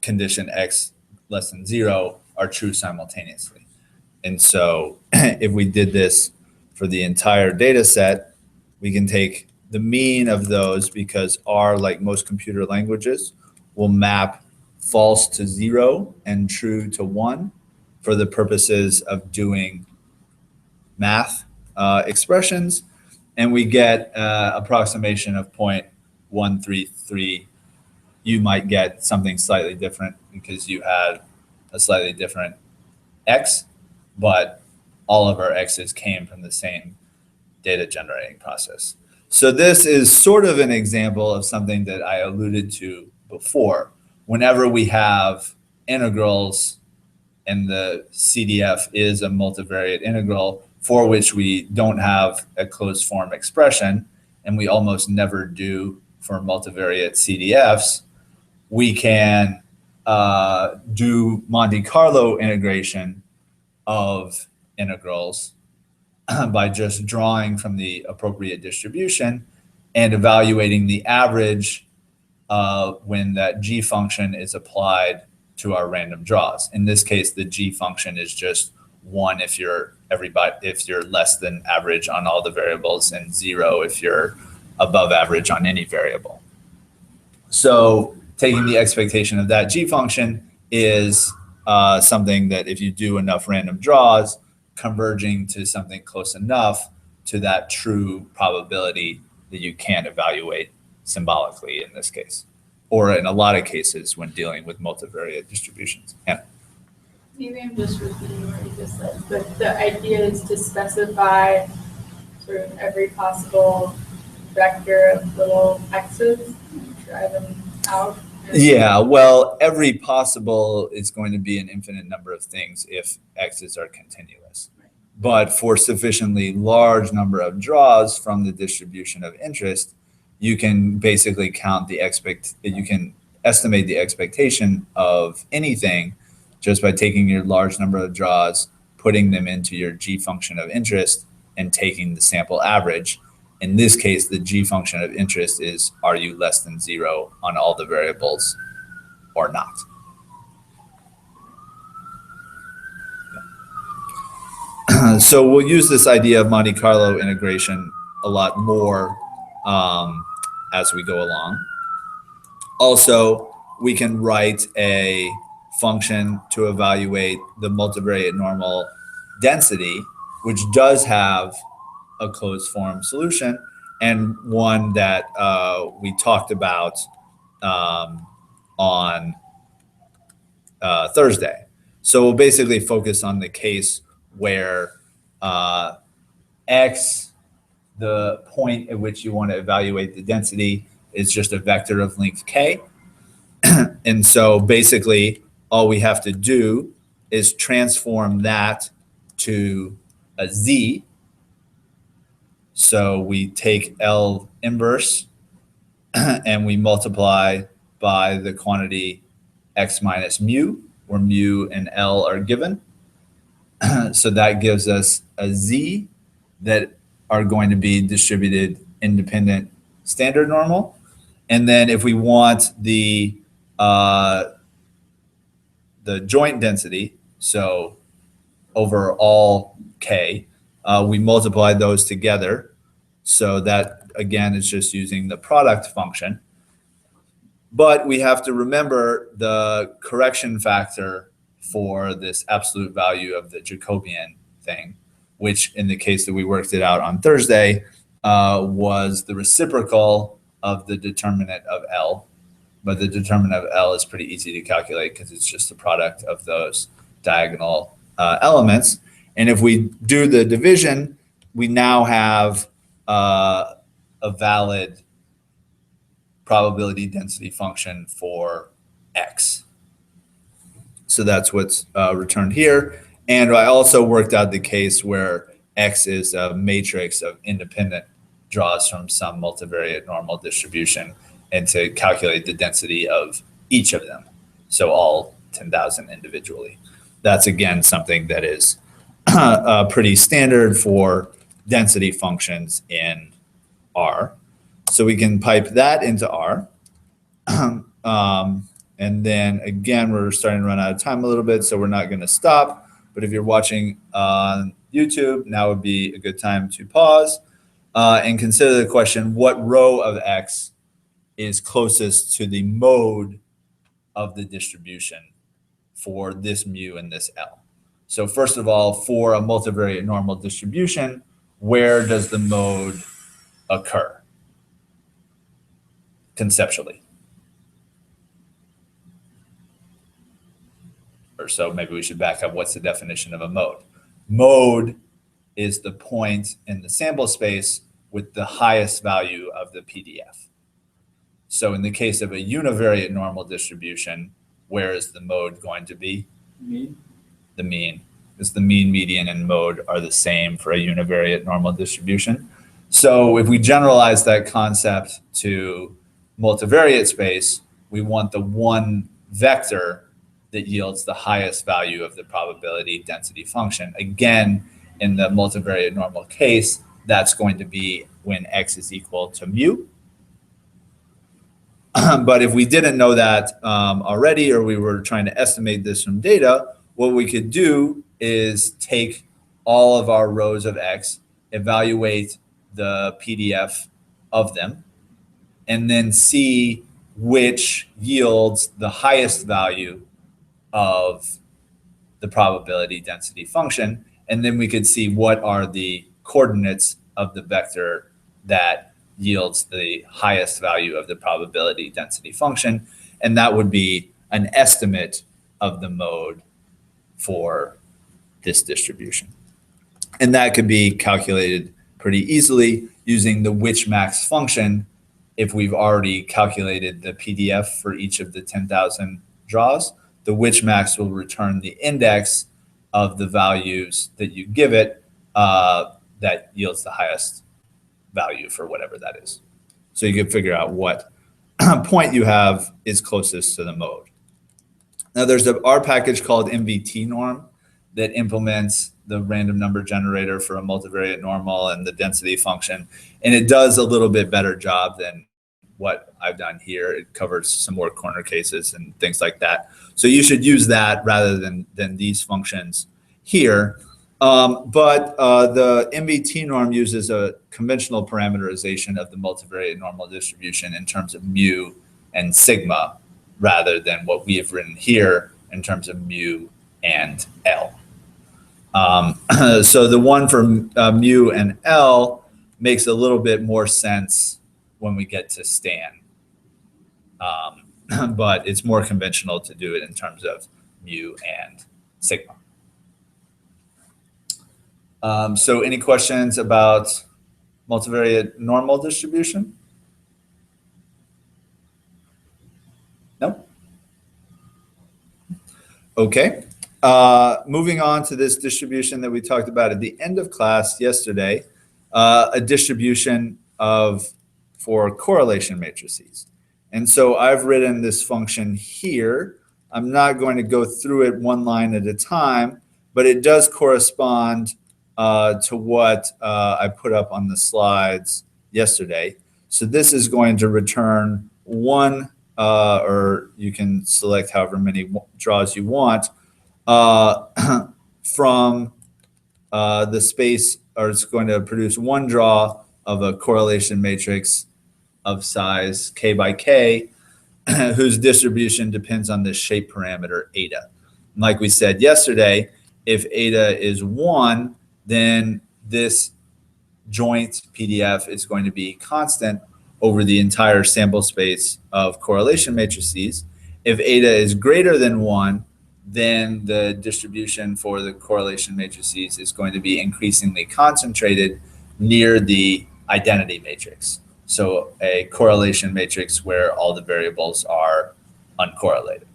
A: condition x less than 0 are true simultaneously. And so if we did this for the entire data set, we can take the mean of those, because R, like most computer languages, will map false to 0 and true to 1 for the purposes of doing math expressions. And we get approximation of 0.133. You might get something slightly different because you had a slightly different x, but all of our x's came from the same data generating process. So this is sort of an example of something that I alluded to before. Whenever we have integrals and the CDF is a multivariate integral for which we don't have a closed form expression, and we almost never do for multivariate CDFs, we can do Monte Carlo integration of integrals by just drawing from the appropriate distribution and evaluating the average when that G function is applied to our random draws. In this case, the G function is just 1 if you're less than average on all the variables, and 0 if you're above average on any variable. So taking the expectation of that G function is something that if you do enough random draws, converging to something close enough to that true probability that you can evaluate symbolically in this case, or in a lot of cases when dealing with multivariate distributions. Yeah.
E: Maybe I'm just repeating what you just said, but the idea is to specify sort of every possible vector of little x's and try them out.
A: Yeah, well, every possible is going to be an infinite number of things if x's are continuous. But for sufficiently large number of draws from the distribution of interest, you can basically you can estimate the expectation of anything just by taking your large number of draws, putting them into your G function of interest, and taking the sample average. In this case, the G function of interest is, are you less than 0 on all the variables or not? Yeah. So we'll use this idea of Monte Carlo integration a lot more as we go along. Also, we can write a function to evaluate the multivariate normal density, which does have a closed form solution, and one that we talked about on Thursday. So we'll basically focus on the case where x, the point at which you want to evaluate the density, is just a vector of length k. And so basically all we have to do is transform that to a z, So we take L inverse and we multiply by the quantity x minus mu, where mu and L are given. So that gives us a Z that are going to be distributed independent standard normal. And then if we want the joint density, so over all K, we multiply those together. So that, again, is just using the product function. But we have to remember the correction factor for this absolute value of the Jacobian thing, which in the case that we worked it out on Thursday was the reciprocal of the determinant of L. But the determinant of L is pretty easy to calculate because it's just the product of those diagonal elements. And if we do the division, we now have a valid probability density function for X. So that's what's returned here. And I also worked out the case where X is a matrix of independent draws from some multivariate normal distribution, and to calculate the density of each of them. So all 10,000 individually. That's, again, something that is pretty standard for density functions in R. So we can pipe that into R. And then, again, we're starting to run out of time a little bit, so we're not going to stop. But if you're watching on YouTube, now would be a good time to pause and consider the question, what row of X is closest to the mode of the distribution for this mu and this L? So first of all, for a multivariate normal distribution, where does the mode occur conceptually? Or so maybe we should back up. What's the definition of a mode? Mode is the point in the sample space with the highest value of the PDF. So in the case of a univariate normal distribution, where is the mode going to be?
F: Mean.
A: The mean. Because the mean, median, and mode are the same for a univariate normal distribution. So if we generalize that concept to multivariate space, we want the one vector that yields the highest value of the probability density function. Again, in the multivariate normal case, that's going to be when X is equal to mu. But if we didn't know that already, or we were trying to estimate this from data, what we could do is take all of our rows of X, evaluate the PDF of them, and then see which yields the highest value of the probability density function. And then we could see what are the coordinates of the vector that yields the highest value of the probability density function. And that would be an estimate of the mode for this distribution. And that could be calculated pretty easily using the which max function if we've already calculated the PDF for each of the 10,000 draws. The which max will return the index of the values that you give it that yields the highest value for whatever that is. So you can figure out what point you have is closest to the mode. Now there's a R package called MVT norm that implements the random number generator for a multivariate normal and the density function. And it does a little bit better job than what I've done here. It covers some more corner cases and things like that. So you should use that rather than these functions here. But the MVT norm uses a conventional parameterization of the multivariate normal distribution in terms of mu and sigma, rather than what we have written here in terms of mu and L. So the one for mu and L makes a little bit more sense when we get to Stan. But it's more conventional to do it in terms of mu and sigma. So any questions about multivariate normal distribution? No? Okay. Moving on to this distribution that we talked about at the end of class yesterday. a distribution for correlation matrices. And so I've written this function here. I'm not going to go through it one line at a time, but it does correspond to what I put up on the slides yesterday. So this is going to return one, or you can select however many draws you want, from the space, or it's going to produce one draw of a correlation matrix of size k by k, whose distribution depends on the shape parameter eta. And like we said yesterday, if eta is 1, then this joint PDF is going to be constant over the entire sample space of correlation matrices. If eta is greater than 1, then the distribution for the correlation matrices is going to be increasingly concentrated near the identity matrix. So a correlation matrix where all the variables are uncorrelated.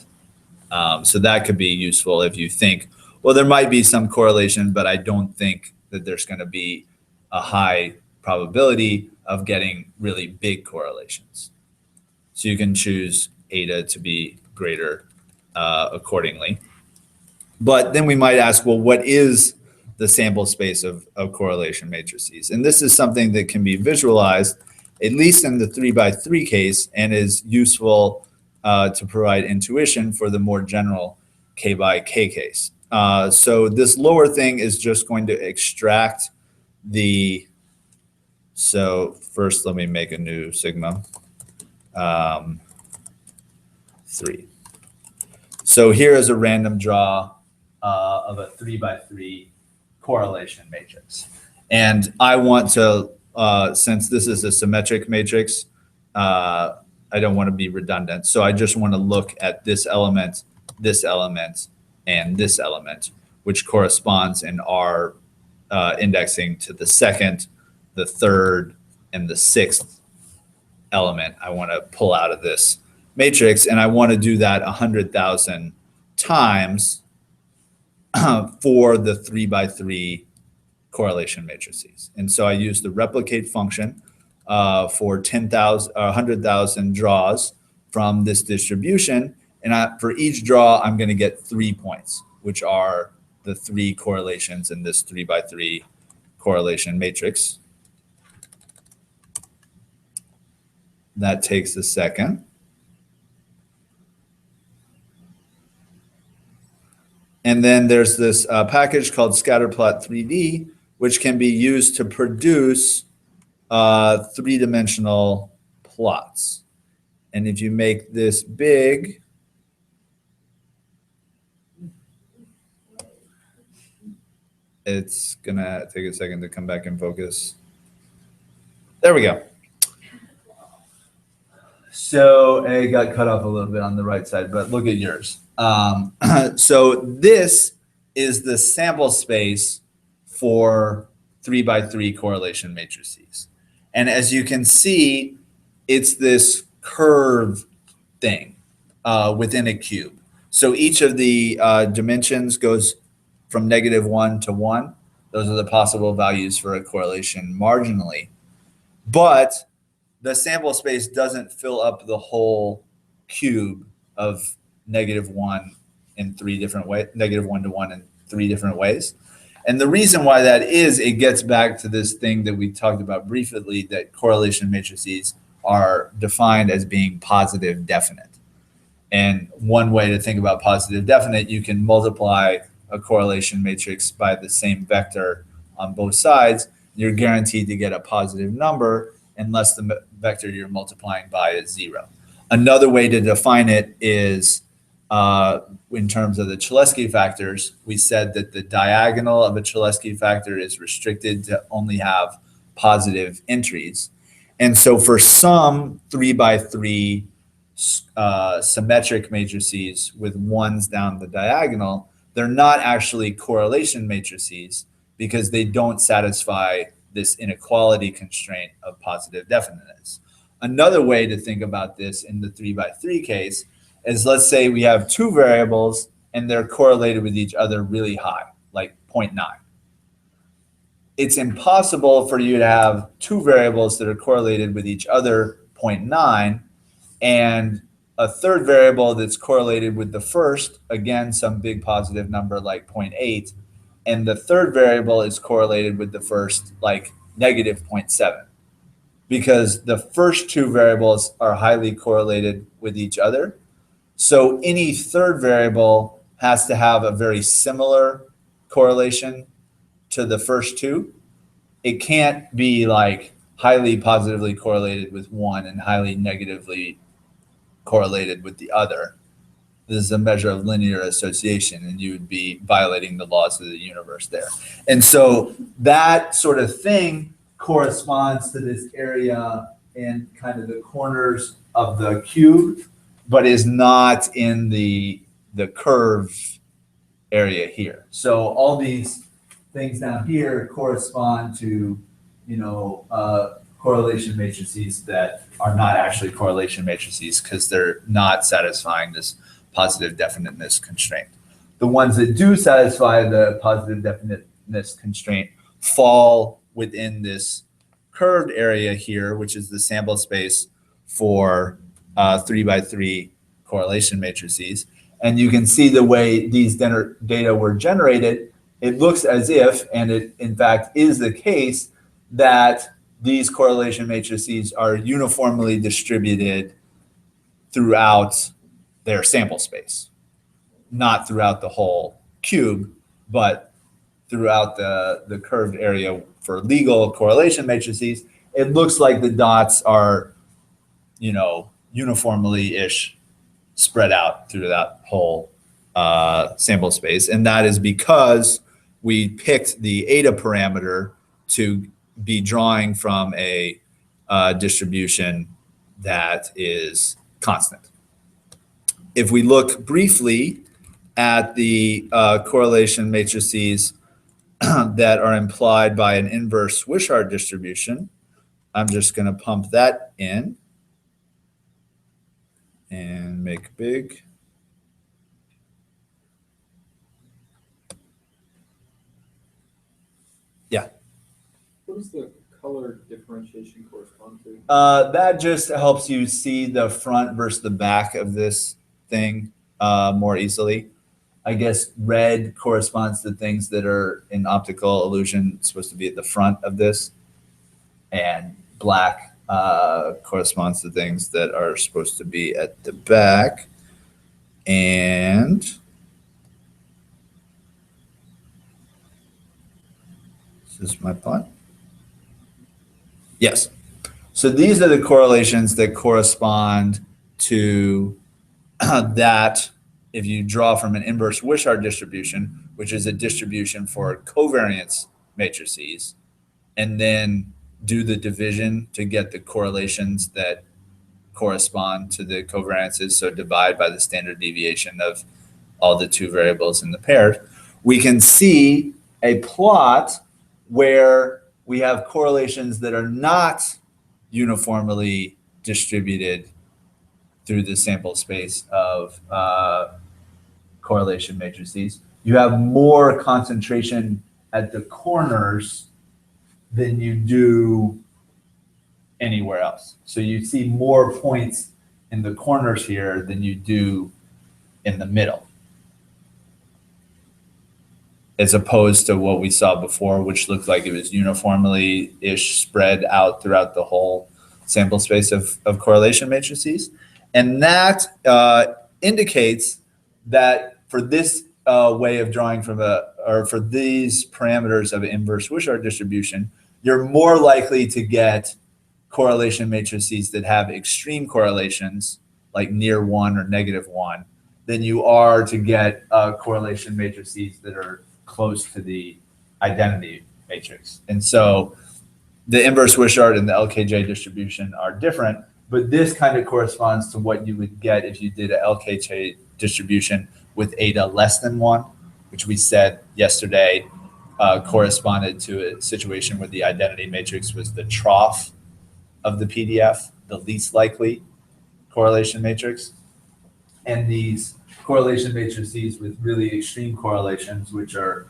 A: So that could be useful if you think, well, there might be some correlation, but I don't think that there's going to be a high probability of getting really big correlations. So you can choose eta to be greater accordingly. But then we might ask, well, what is the sample space of correlation matrices? And this is something that can be visualized, at least in the 3x3 case, and is useful to provide intuition for the more general k by k case. So this lower thing is just going to extract the, so first let me make a new sigma, 3. So here is a random draw of a 3x3 correlation matrix. And I want to, since this is a symmetric matrix, I don't want to be redundant. So I just want to look at this element, and this element, which corresponds in our indexing to the second, the third, and the sixth element I want to pull out of this matrix. And I want to do that 100,000 times for the 3x3 correlation matrices. And so I use the replicate function for 100,000 draws from this distribution. And for each draw, I'm going to get 3 points, which are the 3 correlations in this 3x3 correlation matrix. That takes a second. And then there's this package called scatterplot 3D, which can be used to produce 3-dimensional plots. And if you make this big, it's gonna take a second to come back in focus. There we go. So it got cut off a little bit on the right side, but look at yours. So this is the sample space for 3x3 correlation matrices. And as you can see, it's this curve thing within a cube. So each of the dimensions goes from -1 to 1. Those are the possible values for a correlation marginally. But the sample space doesn't fill up the whole cube of -1 in 3 different ways, -1 to 1 in 3 different ways. And the reason why that is, it gets back to this thing that we talked about briefly, that correlation matrices are defined as being positive definite. And one way to think about positive definite, you can multiply a correlation matrix by the same vector on both sides. You're guaranteed to get a positive number unless the vector you're multiplying by is 0. Another way to define it is in terms of the Cholesky factors. We said that the diagonal of a Cholesky factor is restricted to only have positive entries. And so for some 3x3 symmetric matrices with 1s down the diagonal, they're not actually correlation matrices because they don't satisfy this inequality constraint of positive definiteness. Another way to think about this in the 3x3 case is, let's say we have 2 variables and they're correlated with each other really high, like 0.9. it's impossible for you to have two variables that are correlated with each other, 0.9, and a third variable that's correlated with the first, again, some big positive number like 0.8, and the third variable is correlated with the first, like negative 0.7, because the first two variables are highly correlated with each other. So any third variable has to have a very similar correlation to the first two. It can't be like highly positively correlated with one and highly negatively correlated with the other. This is a measure of linear association, and you would be violating the laws of the universe there. And so that sort of thing corresponds to this area in kind of the corners of the cube, but is not in the curve area here. So all these things down here correspond to, correlation matrices that are not actually correlation matrices because they're not satisfying this positive definiteness constraint. The ones that do satisfy the positive definiteness constraint fall within this curved area here, which is the sample space for 3x3 correlation matrices. And you can see the way these data were generated. It looks as if, and it in fact is the case, that these correlation matrices are uniformly distributed throughout their sample space, not throughout the whole cube, but throughout the curved area for legal correlation matrices. It looks like the dots are, uniformly-ish spread out through that whole sample space. And that is because we picked the eta parameter to be drawing from a distribution that is constant. If we look briefly at the correlation matrices that are implied by an inverse Wishart distribution, I'm just going to pump that in and make big. Yeah.
F: What does the color differentiation correspond to?
A: That just helps you see the front versus the back of this thing more easily. I guess red corresponds to things that are in optical illusion supposed to be at the front of this, and black corresponds to things that are supposed to be at the back. And is this my plot? Yes. So these are the correlations that correspond to that if you draw from an inverse Wishart distribution, which is a distribution for covariance matrices, and then do the division to get the correlations that correspond to the covariances. So divide by the standard deviation of all the two variables in the pair. We can see a plot where we have correlations that are not uniformly distributed through the sample space of correlation matrices. You have more concentration at the corners than you do anywhere else. So you see more points in the corners here than you do in the middle, as opposed to what we saw before, which looked like it was uniformly-ish spread out throughout the whole sample space of correlation matrices. And that indicates that for this way of drawing from or for these parameters of an inverse Wishart distribution, you're more likely to get correlation matrices that have extreme correlations, like near 1 or -1, than you are to get correlation matrices that are close to the identity matrix. And so the inverse Wishart and the LKJ distribution are different, but this kind of corresponds to what you would get if you did an LKJ distribution with eta less than 1, which we said yesterday corresponded to a situation where the identity matrix was the trough of the PDF, the least likely correlation matrix. And these correlation matrices with really extreme correlations, which are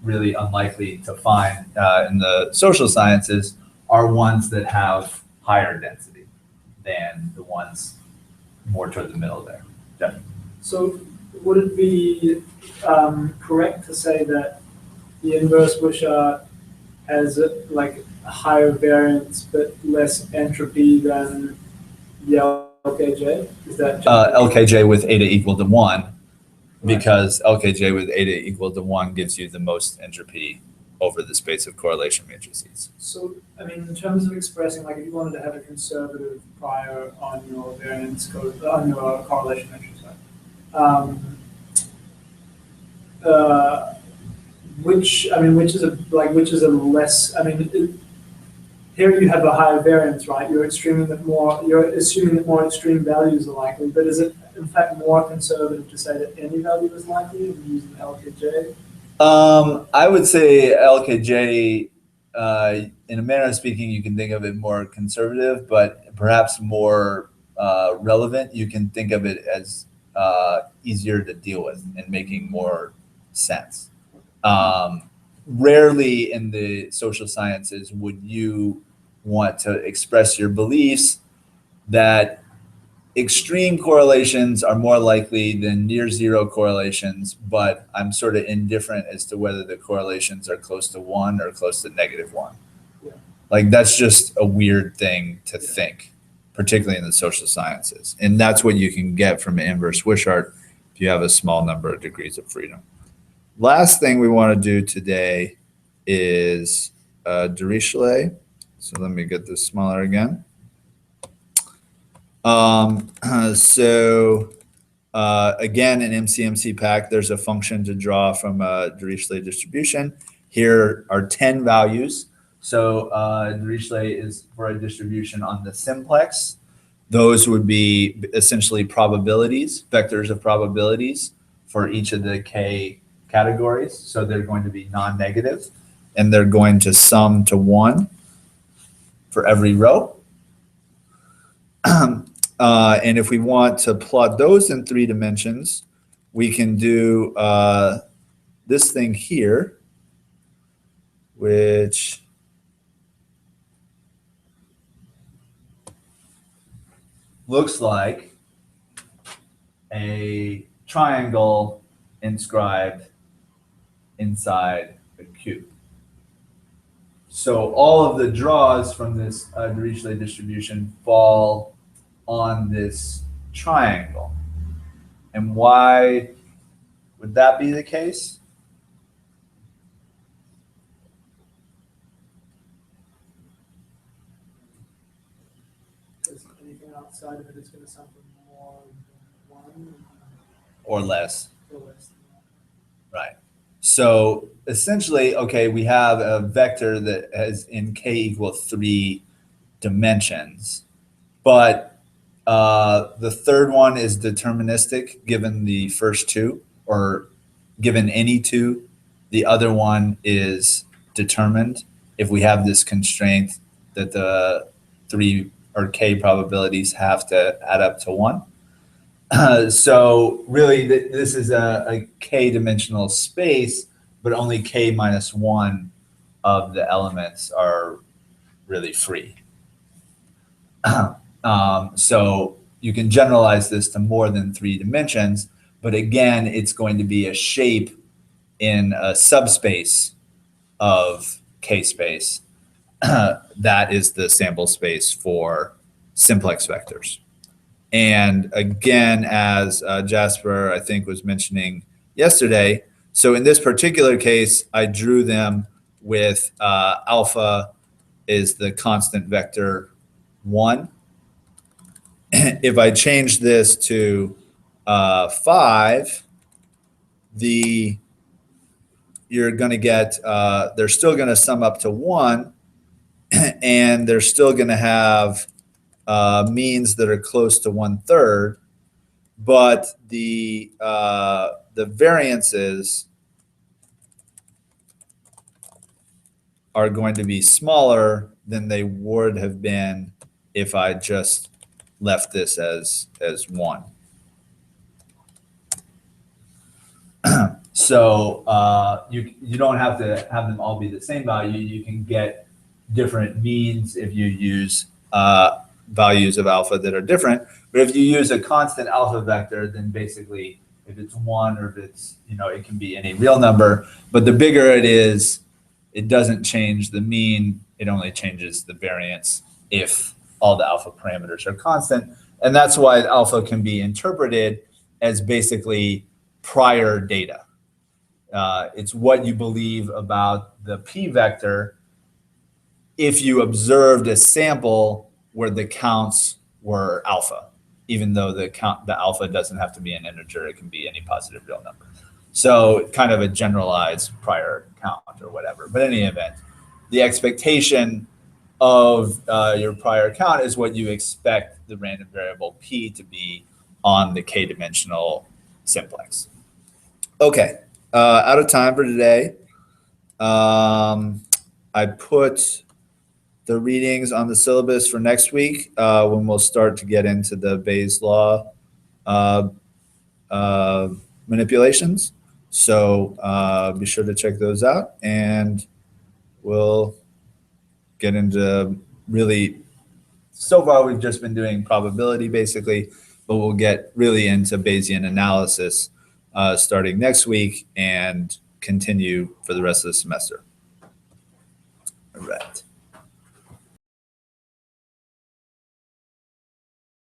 A: really unlikely to find in the social sciences are ones that have higher density than the ones more toward the middle there. Yeah.
D: So would it be correct to say that the inverse Wishart has like a higher variance but less entropy than the LKJ? Is that
A: LKJ with eta equal to 1,
D: Right.
A: because LKJ with eta equal to 1 gives you the most entropy over the space of correlation matrices.
D: So, I mean, in terms of expressing, like, if you wanted to have a conservative prior on your variance code, on your correlation matrix, which is a less, I mean, here you have a higher variance, right? You're assuming that more extreme values are likely, but is it in fact more conservative to say that any value is likely and using LKJ?
A: I would say LKJ, in a manner of speaking, you can think of it more conservative, but perhaps more relevant. You can think of it as easier to deal with and making more sense. Rarely in the social sciences would you want to express your beliefs that extreme correlations are more likely than near zero correlations, but I'm sort of indifferent as to whether the correlations are close to 1 or close to -1.
D: Yeah.
A: Like, that's just a weird thing to think, particularly in the social sciences. And that's what you can get from an inverse Wishart if you have a small number of degrees of freedom. Last thing we want to do today is Dirichlet. So let me get this smaller again. Again, in MCMC pack, there's a function to draw from a Dirichlet distribution. Here are 10 values. So Dirichlet is for a distribution on the simplex. Those would be essentially probabilities, vectors of probabilities for each of the K categories. So they're going to be non-negative, and they're going to sum to 1 for every row. And if we want to plot those in 3 dimensions, we can do this thing here, which looks like a triangle inscribed inside a cube. So all of the draws from this Dirichlet distribution fall on this triangle. And why would that be the case?
D: Because anything outside of it is going to sum from more than 1
A: Or less.
D: or less than 1.
A: Right. So essentially, okay, we have a vector that has in K equal 3 dimensions, but the third one is deterministic given the first 2, or given any 2. The other one is determined if we have this constraint that the 3 or K probabilities have to add up to 1. So really, this is a K dimensional space, but only K minus 1 of the elements are really free. So you can generalize this to more than 3 dimensions, but again, it's going to be a shape in a subspace of K space. That is the sample space for simplex vectors. And again, as Jasper, I think, was mentioning yesterday, so in this particular case, I drew them with alpha is the constant vector 1. If I change this to 5, you're going to get, they're still going to sum up to 1, and they're still going to have means that are close to 1/3, but the variances are going to be smaller than they would have been if I just left this as 1. So you don't have to have them all be the same value. You can get different means if you use values of alpha that are different. But if you use a constant alpha vector, then basically if it's 1 or if it's, it can be any real number. But the bigger it is, it doesn't change the mean. It only changes the variance if all the alpha parameters are constant. And that's why alpha can be interpreted as basically prior data. It's what you believe about the p vector if you observed a sample where the counts were alpha, even though the alpha doesn't have to be an integer, it can be any positive real number. So kind of a generalized prior count or whatever. But in any event, the expectation of your prior count is what you expect the random variable p to be on the k-dimensional simplex. Okay, out of time for today. I put the readings on the syllabus for next week when we'll start to get into the Bayes' law manipulations. So be sure to check those out, and we'll get into really, so far we've just been doing probability basically, but we'll get really into Bayesian analysis starting next week and continue for the rest of the semester. All right.